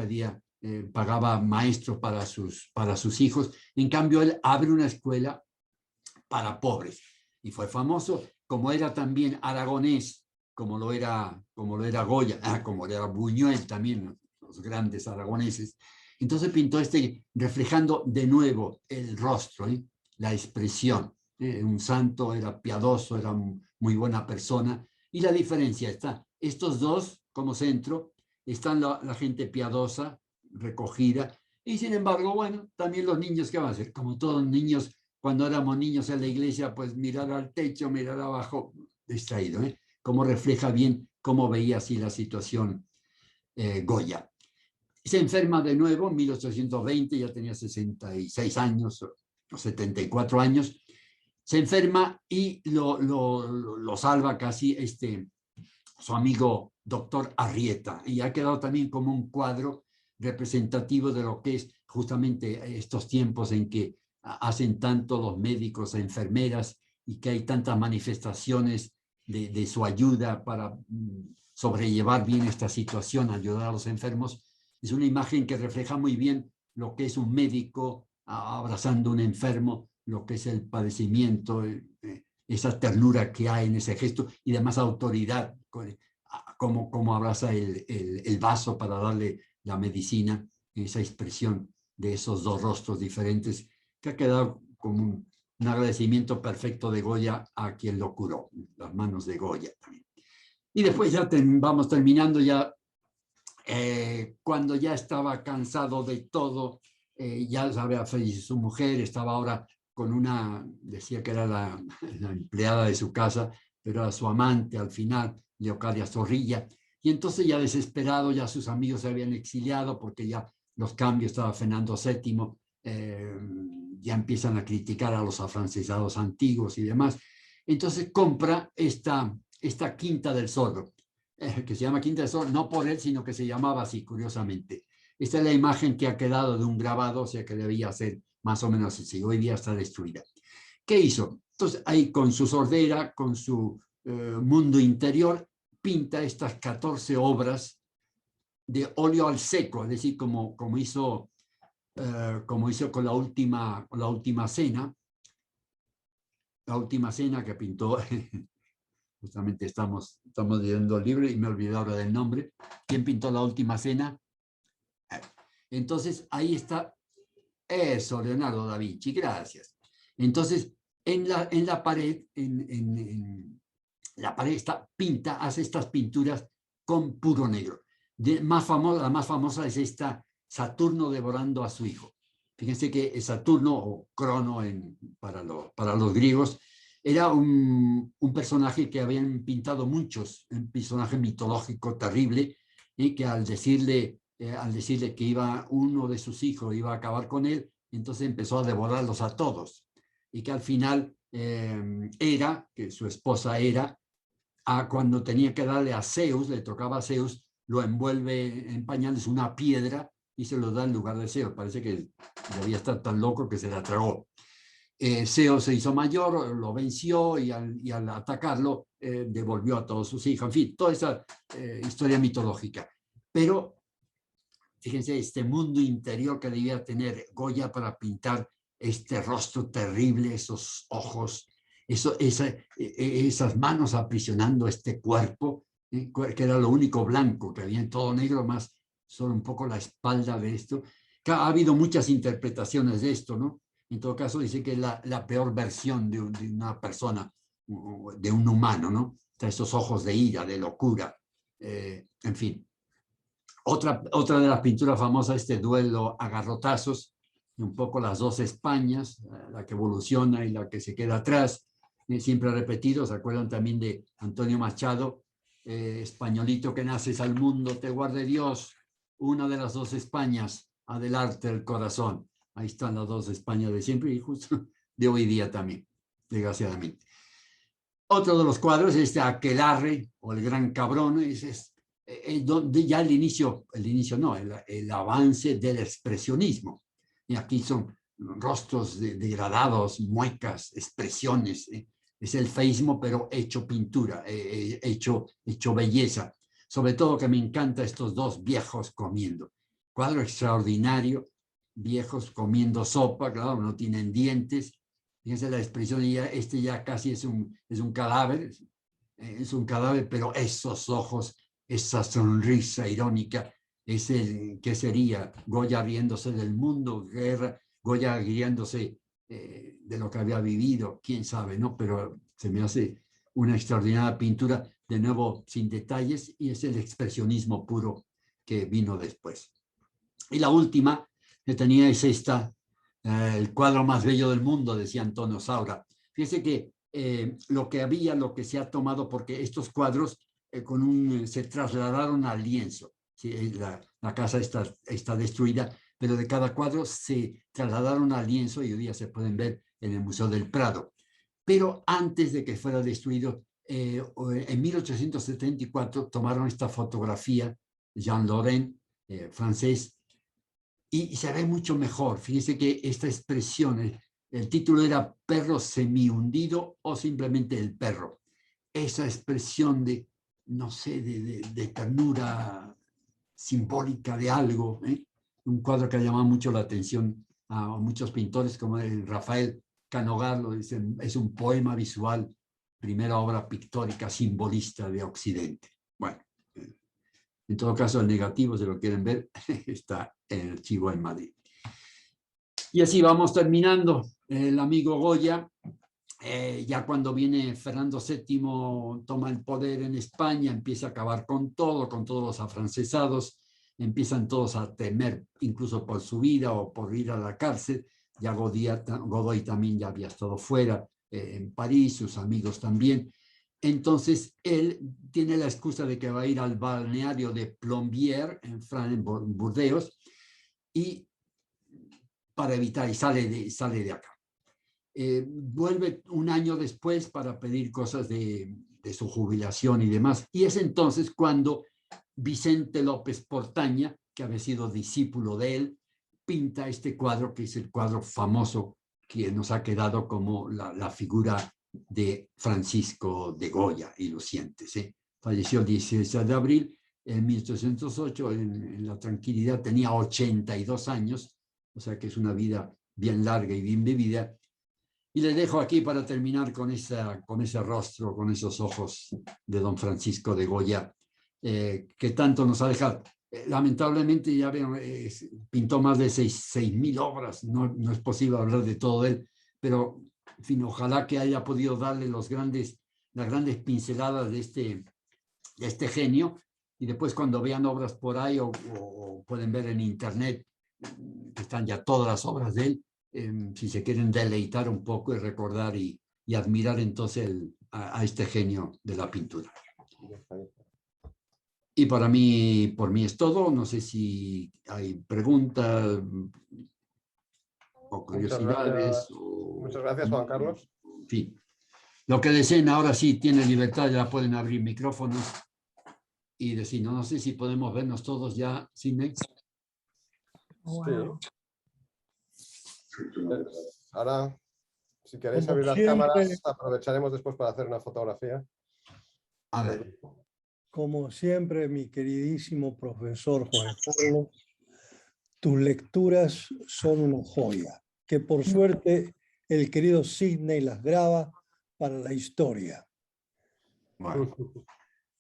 pagaba maestros para sus hijos. En cambio, él abre una escuela para pobres y fue famoso, como era también aragonés, como lo era Goya, como era Buñuel también, los grandes aragoneses. Entonces pintó reflejando de nuevo el rostro, la expresión. Un santo, era piadoso, era muy buena persona. Y la diferencia está, estos dos como centro, están la gente piadosa, recogida, y sin embargo, bueno, también los niños, ¿qué van a hacer? Como todos niños, cuando éramos niños en la iglesia, pues mirar al techo, mirar abajo, distraído, Como refleja bien cómo veía así la situación Goya. Se enferma de nuevo en 1820, ya tenía 66 años o 74 años. Se enferma y lo salva casi su amigo doctor Arrieta, y ha quedado también como un cuadro representativo de lo que es justamente estos tiempos en que hacen tanto los médicos e enfermeras y que hay tantas manifestaciones de su ayuda para sobrellevar bien esta situación, ayudar a los enfermos. Es una imagen que refleja muy bien lo que es un médico abrazando a un enfermo, lo que es el padecimiento, esa ternura que hay en ese gesto, y además autoridad, como abraza el vaso para darle la medicina, esa expresión de esos dos rostros diferentes, que ha quedado como un agradecimiento perfecto de Goya a quien lo curó, las manos de Goya también. Y después ya vamos terminando ya, cuando ya estaba cansado de todo, ya había fallecido su mujer, estaba ahora con decía que era la empleada de su casa, pero era su amante al final, Leocadia Zorrilla, y entonces ya desesperado, ya sus amigos se habían exiliado porque ya los cambios, estaba Fernando VII, ya empiezan a criticar a los afrancesados antiguos y demás. Entonces compra esta Quinta del Zorro, que se llama Quinta del Zorro, no por él, sino que se llamaba así, curiosamente. Esta es la imagen que ha quedado de un grabado, o sea que debía ser más o menos así, hoy día está destruida. ¿Qué hizo? Entonces ahí con su sordera, con su mundo interior, pinta estas 14 obras de óleo al seco, es decir, como hizo con la última cena que pintó. Justamente estamos leyendo el libro y me olvidé ahora del nombre. ¿Quién pintó la última cena? Entonces ahí está eso, Leonardo da Vinci, gracias. Entonces en la pared, la pared hace estas pinturas con puro negro. La más famosa es esta, Saturno devorando a su hijo. Fíjense que Saturno, o Crono para los griegos, era un personaje que habían pintado muchos, un personaje mitológico terrible, y que al decirle que uno de sus hijos iba a acabar con él, entonces empezó a devorarlos a todos. Y que al final que su esposa cuando tenía que darle a Zeus, le tocaba a Zeus, lo envuelve en pañales una piedra y se lo da en lugar de Zeus. Parece que debía estar tan loco que se la tragó. Zeus se hizo mayor, lo venció y al atacarlo devolvió a todos sus hijos. En fin, toda esa historia mitológica. Pero fíjense este mundo interior que debía tener Goya para pintar este rostro terrible, esos ojos, esas manos aprisionando este cuerpo, que era lo único blanco, que había en todo negro, más solo un poco la espalda de esto. Ha habido muchas interpretaciones de esto, ¿no? En todo caso, dice que es la peor versión de una persona, de un humano, ¿no? Esos ojos de ira, de locura, en fin. Otra de las pinturas famosas, este duelo a garrotazos, un poco las dos Españas, la que evoluciona y la que se queda atrás, siempre repetido. ¿Se acuerdan también de Antonio Machado? Españolito que naces al mundo, te guarde Dios, una de las dos Españas, adelante el corazón. Ahí están las dos Españas de siempre y justo de hoy día también, desgraciadamente. Otro de los cuadros es este Aquelarre o el Gran Cabrón, donde ya el inicio no, el avance del expresionismo. Y aquí son rostros degradados, muecas, expresiones. Es el feísmo, pero hecho pintura, hecho belleza. Sobre todo que me encanta estos dos viejos comiendo. Cuadro extraordinario, viejos comiendo sopa, claro, no tienen dientes. Fíjense la expresión, ya casi es un cadáver, pero esos ojos, esa sonrisa irónica, ¿qué sería? Goya riéndose del mundo, Goya riéndose de lo que había vivido, quién sabe, ¿no? Pero se me hace una extraordinaria pintura, de nuevo sin detalles, y es el expresionismo puro que vino después. Y la última que tenía es esta, el cuadro más bello del mundo, decía Antonio Saura. Fíjese que lo que se ha tomado, porque estos cuadros se trasladaron al lienzo. ¿Sí? La casa está destruida, pero de cada cuadro se trasladaron al lienzo y hoy día se pueden ver en el Museo del Prado. Pero antes de que fuera destruido, en 1874 tomaron esta fotografía, Jean Laurent, francés, y se ve mucho mejor. Fíjese que esta expresión, el título era Perro semihundido o simplemente el perro. Esa expresión de, no sé, de ternura simbólica de algo, un cuadro que ha llamado mucho la atención a muchos pintores, como el Rafael Canogar, es un poema visual, primera obra pictórica simbolista de Occidente. Bueno, en todo caso, el negativo, si lo quieren ver, está en el archivo en Madrid. Y así vamos terminando. El amigo Goya, ya cuando viene Fernando VII, toma el poder en España, empieza a acabar con todos los afrancesados, empiezan todos a temer incluso por su vida o por ir a la cárcel. Ya Godoy también ya había estado fuera, en París, sus amigos también. Entonces, él tiene la excusa de que va a ir al balneario de Plombières, en Burdeos, y para evitar, y sale de acá. Vuelve un año después para pedir cosas de su jubilación y demás. Y es entonces cuando Vicente López Portaña, que había sido discípulo de él, pinta este cuadro, que es el cuadro famoso que nos ha quedado como la figura de Francisco de Goya y Lucientes. Falleció el 16 de abril en 1808, en la tranquilidad, tenía 82 años, o sea que es una vida bien larga y bien vivida. Y le dejo aquí para terminar con ese rostro, con esos ojos de don Francisco de Goya, que tanto nos ha dejado. Lamentablemente, ya ven, pintó más de 6.000 obras, no es posible hablar de todo él, pero en fin, ojalá que haya podido darle las grandes pinceladas de este genio, y después cuando vean obras por ahí o pueden ver en internet, que están ya todas las obras de él, si se quieren deleitar un poco y recordar y admirar entonces a este genio de la pintura. Y por mí es todo. No sé si hay preguntas o curiosidades. Muchas gracias, Juan Carlos. En fin, lo que deseen. Ahora sí tienen libertad, ya pueden abrir micrófonos y decir, no sé si podemos vernos todos ya, Sidney. Wow. Sí. Ahora, si queréis abrir las cámaras, aprovecharemos después para hacer una fotografía. A ver. Como siempre, mi queridísimo profesor Juan Carlos, tus lecturas son una joya, que por suerte el querido Sidney las graba para la historia. Bueno,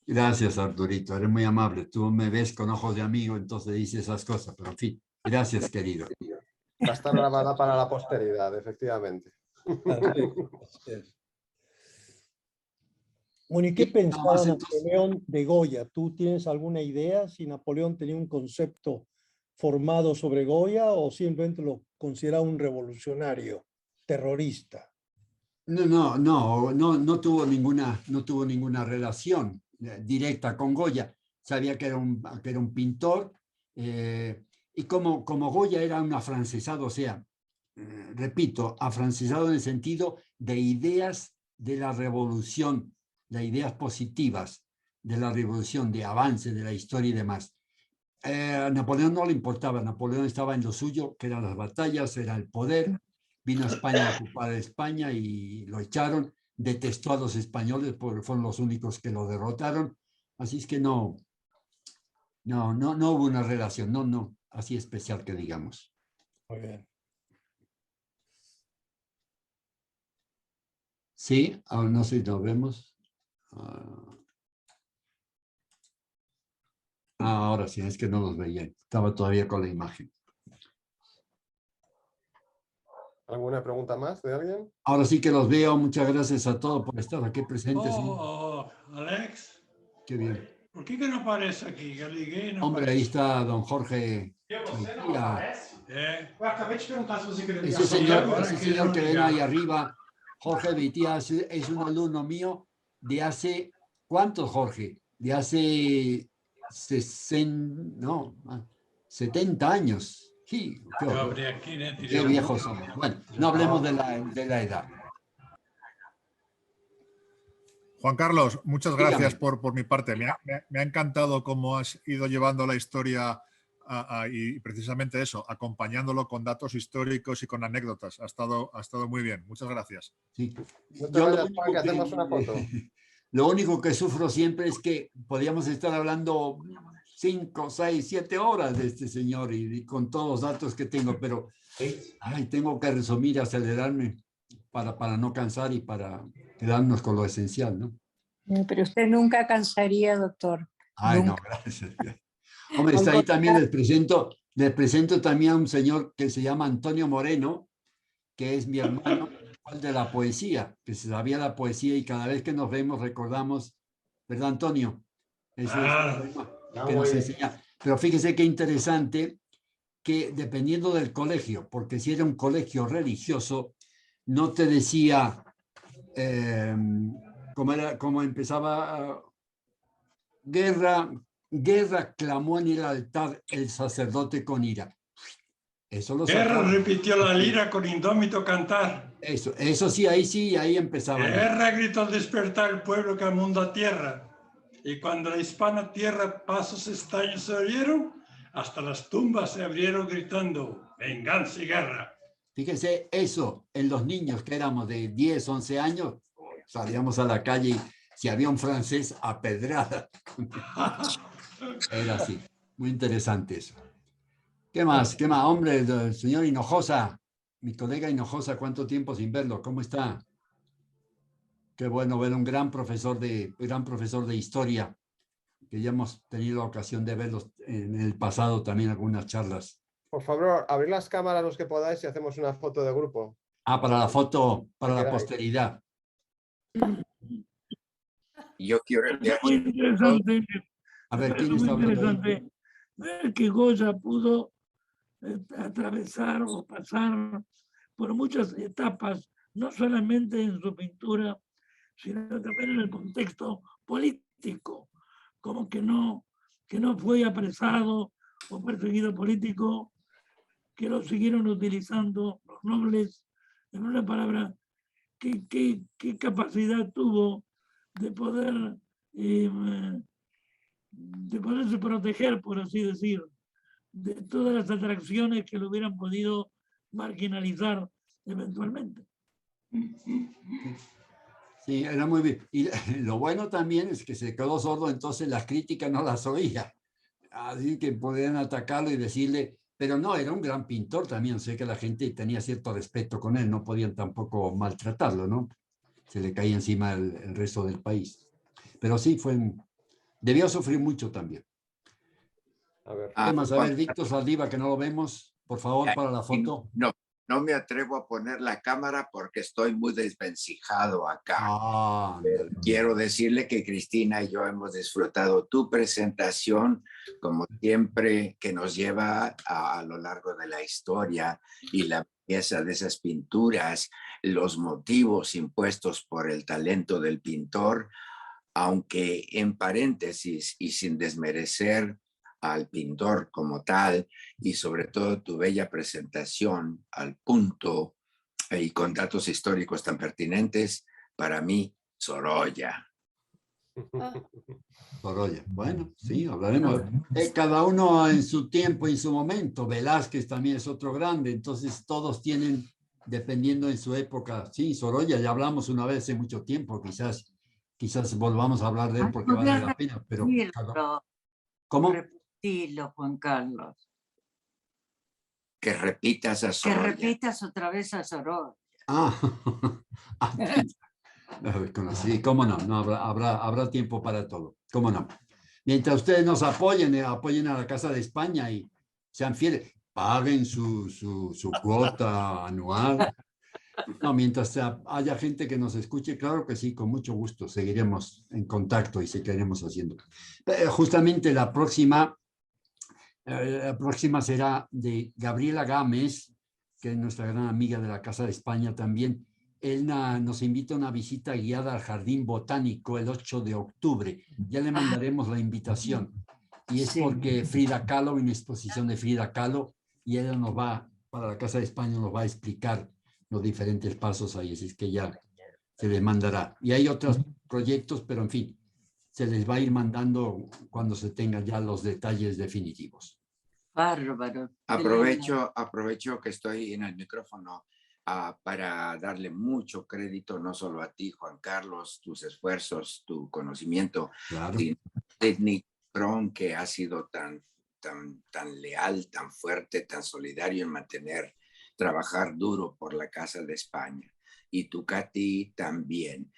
gracias, Arturito, eres muy amable. Tú me ves con ojos de amigo, entonces dices esas cosas, pero en fin, gracias, querido. Va a estar grabada para la posteridad, efectivamente. Así es. Bueno, ¿y qué Y nada pensaba más entonces, Napoleón de Goya? ¿Tú tienes alguna idea si Napoleón tenía un concepto formado sobre Goya o simplemente lo consideraba un revolucionario, terrorista? no tuvo ninguna relación directa con Goya. Sabía que era un pintor, y como Goya era un afrancesado, o sea, repito, afrancesado en el sentido de ideas de la revolución, de ideas positivas de la revolución, de avance de la historia y demás. A Napoleón no le importaba, Napoleón estaba en lo suyo, que eran las batallas, era el poder. Vino a España a ocupar España y lo echaron. Detestó a los españoles porque fueron los únicos que lo derrotaron. Así es que no hubo una relación, no, así especial que digamos. Muy bien. Sí, no sé si lo vemos. Ahora sí, es que no los veía. Estaba todavía con la imagen. ¿Alguna pregunta más de alguien? Ahora sí que los veo. Muchas gracias a todos por estar aquí presentes. Alex, Qué bien. ¿por qué que no aparece aquí? Que liguei e não Hombre, ahí aparece. está don Jorge Você não Beitia. aparece? É, Eu acabei de perguntar se você queria ligar. Ese señor que ven ahí arriba, Jorge Beitia, es un alumno mío de hace, ¿cuántos, Jorge? De hace 70 años. Sí, qué eu horror. abri aqui, né? Tirei Qué o viejos somos. Bueno, no hablemos de la edad. Juan Carlos, muchas Dígame. gracias por mi parte. Me ha encantado cómo has ido llevando la historia y precisamente eso, acompañándolo con datos históricos y con anécdotas. Ha estado muy bien. Muchas gracias. Sí. Muchas Yo gracias, Juan, que hacemos una foto. lo único que sufro siempre es que podríamos estar hablando 5, 6, 7 horas de este señor y con todos los datos que tengo, pero tengo que resumir, acelerarme para no cansar y para quedarnos con lo esencial, ¿no? Pero usted nunca cansaría, doctor. Ay, Nunca. no, gracias. Hombre, está ahí también, les presento también a un señor que se llama Antonio Moreno, que es mi hermano de la poesía, que se sabía la poesía y cada vez que nos vemos recordamos, ¿verdad, Antonio? Eso es que nos enseña. Pero fíjese qué interesante que dependiendo del colegio, porque si era un colegio religioso, no te decía cómo empezaba guerra, clamó en el altar el sacerdote con ira. Eso lo Guerra sacaba. repitió la lira con indómito cantar. Eso sí, ahí empezaba. Guerra gritó al despertar el pueblo que amunda tierra. Y cuando la hispana tierra pasos extraños se oyeron, hasta las tumbas se abrieron gritando, venganza y guerra. Fíjense, eso en los niños que éramos de 10, 11 años, salíamos a la calle y si había un francés, a pedrada. Era así. Muy interesante eso. ¿Qué más? ¿Qué más? Hombre, el señor Hinojosa, mi colega Hinojosa, ¿cuánto tiempo sin verlo? ¿Cómo está? Qué bueno ver un gran profesor de historia, que ya hemos tenido la ocasión de verlos en el pasado también algunas charlas. Por favor, abrir las cámaras los que podáis y hacemos una foto de grupo. Para la foto, para la posteridad. Yo quiero Es muy interesante, A ver, ¿quién es está muy hablando ahí? interesante ver que Goya pudo atravesar o pasar por muchas etapas, no solamente en su pintura, sino también en el contexto político, como que no fue apresado o perseguido político, que lo siguieron utilizando los nobles. En una palabra, ¿qué capacidad tuvo de poder de poderse proteger, por así decir, de todas las atracciones que lo hubieran podido marginalizar eventualmente? Sí, era muy bien. Y lo bueno también es que se quedó sordo, entonces las críticas no las oía. Así que podían atacarlo y decirle, pero no, era un gran pintor también. Sé que la gente tenía cierto respeto con él, no podían tampoco maltratarlo, ¿no? Se le caía encima el resto del país. Pero sí, debió sufrir mucho también. A ver. ¿Qué más? A ver, Víctor Saldiva, que no lo vemos. por favor, para la foto. No me atrevo a poner la cámara porque estoy muy desvencijado acá. Ah, Pero quiero decirle que Cristina y yo hemos disfrutado tu presentación, como siempre, que nos lleva a lo largo de la historia y la belleza de esas pinturas, los motivos impuestos por el talento del pintor, aunque en paréntesis y sin desmerecer al pintor como tal, y sobre todo tu bella presentación al punto y con datos históricos tan pertinentes, para mí, Sorolla. Sorolla. Bueno, sí, hablaremos. Cada uno en su tiempo y en su momento. Velázquez también es otro grande, entonces todos tienen, dependiendo en su época. Sí, Sorolla, ya hablamos una vez hace mucho tiempo, quizás volvamos a hablar de él porque vale la pena, pero... ¿Cómo? Repetilo, Juan Carlos. Que repitas a Sorolla. Que repitas otra vez a Sorolla. Sí, cómo no, habrá tiempo para todo, cómo no. Mientras ustedes nos apoyen a la Casa de España y sean fieles, paguen su cuota anual. No, mientras haya gente que nos escuche, claro que sí, con mucho gusto, seguiremos en contacto y seguiremos haciendo. Justamente la próxima será de Gabriela Gámez, que es nuestra gran amiga de la Casa de España también. Él nos invita a una visita guiada al Jardín Botánico el 8 de octubre. Ya le mandaremos la invitación. Y es porque Frida Kahlo, una exposición de Frida Kahlo, y ella para la Casa de España nos va a explicar los diferentes pasos ahí. Así es que ya se les mandará. Y hay otros proyectos, pero en fin, se les va a ir mandando cuando se tengan ya los detalles definitivos. Bárbaro. Aprovecho que estoy en el micrófono para darle mucho crédito, no solo a ti, Juan Carlos, tus esfuerzos, tu conocimiento, claro. Sino a Sidney Cron, que ha sido tan leal, tan fuerte, tan solidario en trabajar duro por la Casa de España. Y tú, Katy, también.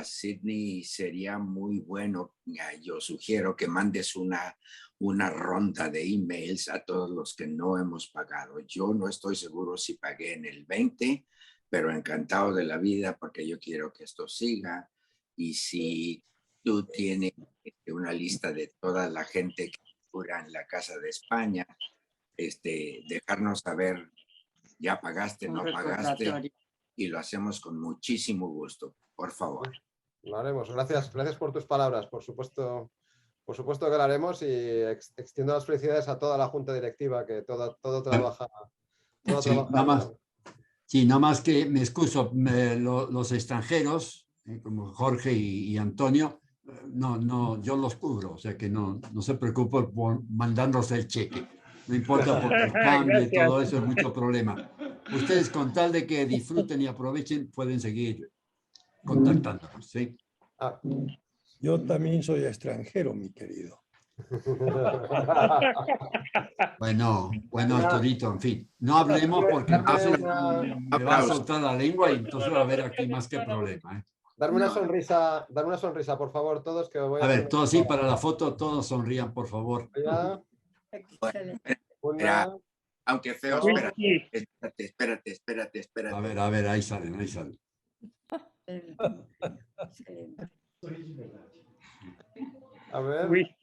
Sidney, sería muy bueno, yo sugiero que mandes una ronda de emails a todos los que no hemos pagado. Yo no estoy seguro si pagué en el 20, pero encantado de la vida porque yo quiero que esto siga. Y si tú tienes una lista de toda la gente que figura en la Casa de España, dejarnos saber, ya pagaste, no pagaste, y lo hacemos con muchísimo gusto, por favor. Lo haremos. Gracias por tus palabras, por supuesto que lo haremos, y extiendo las felicidades a toda la junta directiva, que todo trabaja. Nada más que me excuso, los extranjeros, como Jorge y Antonio, no, yo los cubro, o sea que no se preocupen por mandarnos el cheque. No importa porque el cambio y todo eso es mucho problema. Ustedes, con tal de que disfruten y aprovechen, pueden seguir contactándonos, ¿sí? Yo también soy extranjero, mi querido. Bueno, Arturito, en fin. No hablemos porque entonces me va a soltar la lengua y entonces va a haber aquí más que problema. Darme una sonrisa, por favor, todos, que voy a ver, todos sí, para la foto, todos sonrían, por favor. Aunque feo, espérate. A ver, ahí salen. A ver.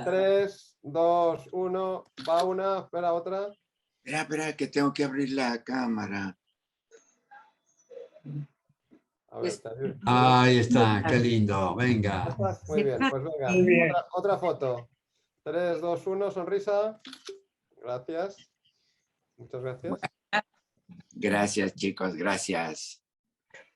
3, 2, 1, va una, espera otra. Espera, que tengo que abrir la cámara. A ver, está bien. Ahí está, qué lindo, venga. Muy bien, pues venga, otra foto. 3, 2, 1, sonrisa. Gracias. Muchas gracias. Gracias, chicos, gracias.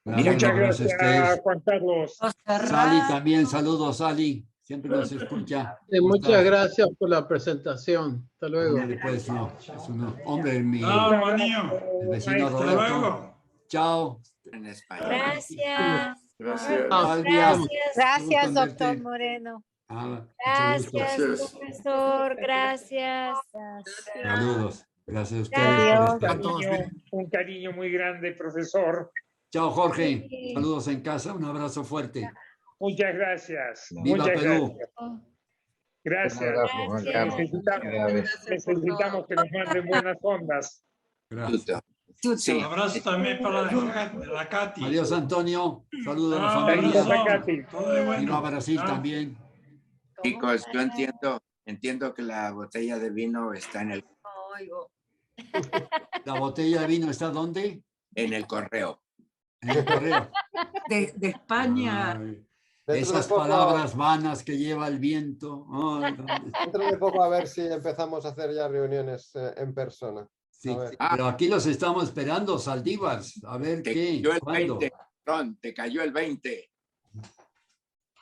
Muchas gracias, Juan Carlos. Sally también, saludos, Sally. Siempre nos escucha. Muchas gracias por la presentación. Hasta luego. Pues, no, es un hombre, el vecino Hasta Roberto. luego. Chao. Gracias. Gracias, doctor Moreno. Gracias, profesor. Gracias. Saludos. Gracias a ustedes. Gracias. Un cariño muy grande, profesor. Chao, Jorge. Saludos en casa. Un abrazo fuerte. Muchas gracias. Viva Perú. Gracias. Gracias. Necesitamos que nos manden buenas ondas. Gracias. Sí. Abrazo también para la Katy. Adiós, Antonio. Saludos a la Saludos a familia. Katy. Todo de bueno. Vino a Brasil también. Chicos, yo entiendo que la botella de vino está en el, ¿La botella de vino está dónde? en el correo. En el correo. De España. Ay, Dentro esas de poco- palabras vanas que lleva el viento. Ay, ay. Dentro de poco a ver si empezamos a hacer ya reuniones en persona. Sí, A ver. pero aquí los estamos esperando, Saldívar. A ver Te qué. cayó el ¿Cuándo? 20, Ron, te cayó el 20.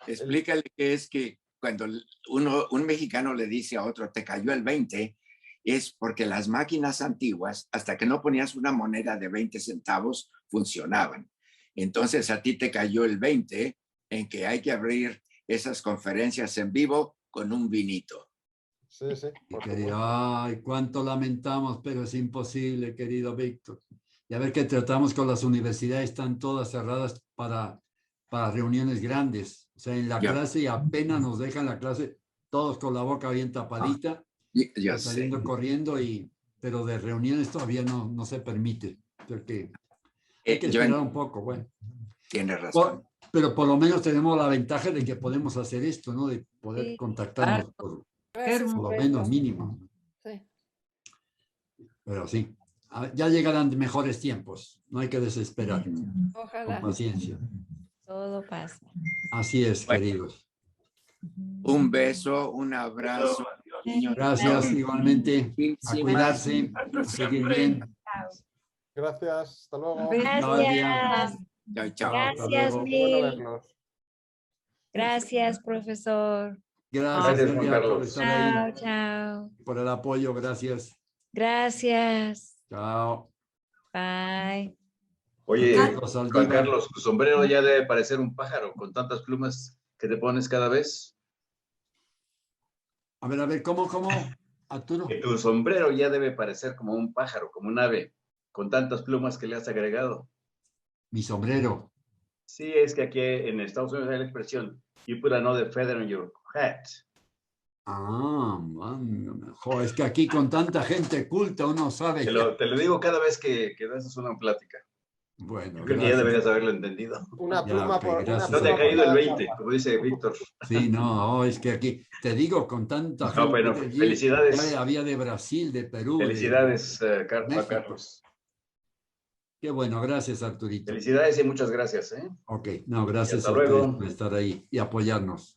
Explícale que es que cuando un mexicano le dice a otro, te cayó el 20, es porque las máquinas antiguas, hasta que no ponías una moneda de 20 centavos, funcionaban. Entonces a ti te cayó el 20 en que hay que abrir esas conferencias en vivo con un vinito. Sí, sí. Y ay, cuánto lamentamos, pero es imposible, querido Víctor. Y a ver qué tratamos con las universidades, están todas cerradas para reuniones grandes. O sea, en la Ya. clase y apenas nos dejan la clase, todos con la boca bien tapadita, Ya sé. saliendo corriendo, pero de reuniones todavía no se permite. Porque hay que Yo esperar un poco, bueno. Tienes razón. Pero por lo menos tenemos la ventaja de que podemos hacer esto, ¿no? De poder Sí. contactarnos por lo menos mínimo. Sí. Pero sí, ya llegarán mejores tiempos, no hay que desesperar, Ojalá. con paciencia. Todo pasa. Así es, Bueno. queridos. Un beso, un abrazo. niños. Gracias, igualmente. A Muchísimas cuidarse, a seguir bien. Gracias. Hasta luego. Gracias. Chao, chao. Gracias, luego. Bueno mil. verlos. Gracias, profesor. Gracias, Gracias, Juan Elia, por Carlos. estar Chao, ahí, chao. por el apoyo, gracias. Gracias. Chao. Bye. Oye, Carlos Juan Saldívar. Carlos, tu sombrero ya debe parecer un pájaro con tantas plumas que te pones cada vez. A ver, ¿cómo, Arturo? Que tu sombrero ya debe parecer como un pájaro, como un ave, con tantas plumas que le has agregado. Mi sombrero. Sí, es que aquí en Estados Unidos hay la expresión, you put another feather in your hat. Man, jo, es que aquí con tanta gente culta uno sabe. Te lo digo cada vez que das una plática. Bueno, Creo que ya deberías haberlo entendido. Una Ya, pluma ok, por gracias. No te ha pluma caído por el cada 20, chapa. como dice Víctor. Sí, no, es que aquí, te digo, con tanta gente. No, pero de allí, felicidades. ya había de Brasil, de Perú. Felicidades, México. Carlos. Qué bueno, gracias, Arturito. Felicidades y muchas gracias. Ok, no, gracias hasta a ustedes luego. por estar ahí y apoyarnos.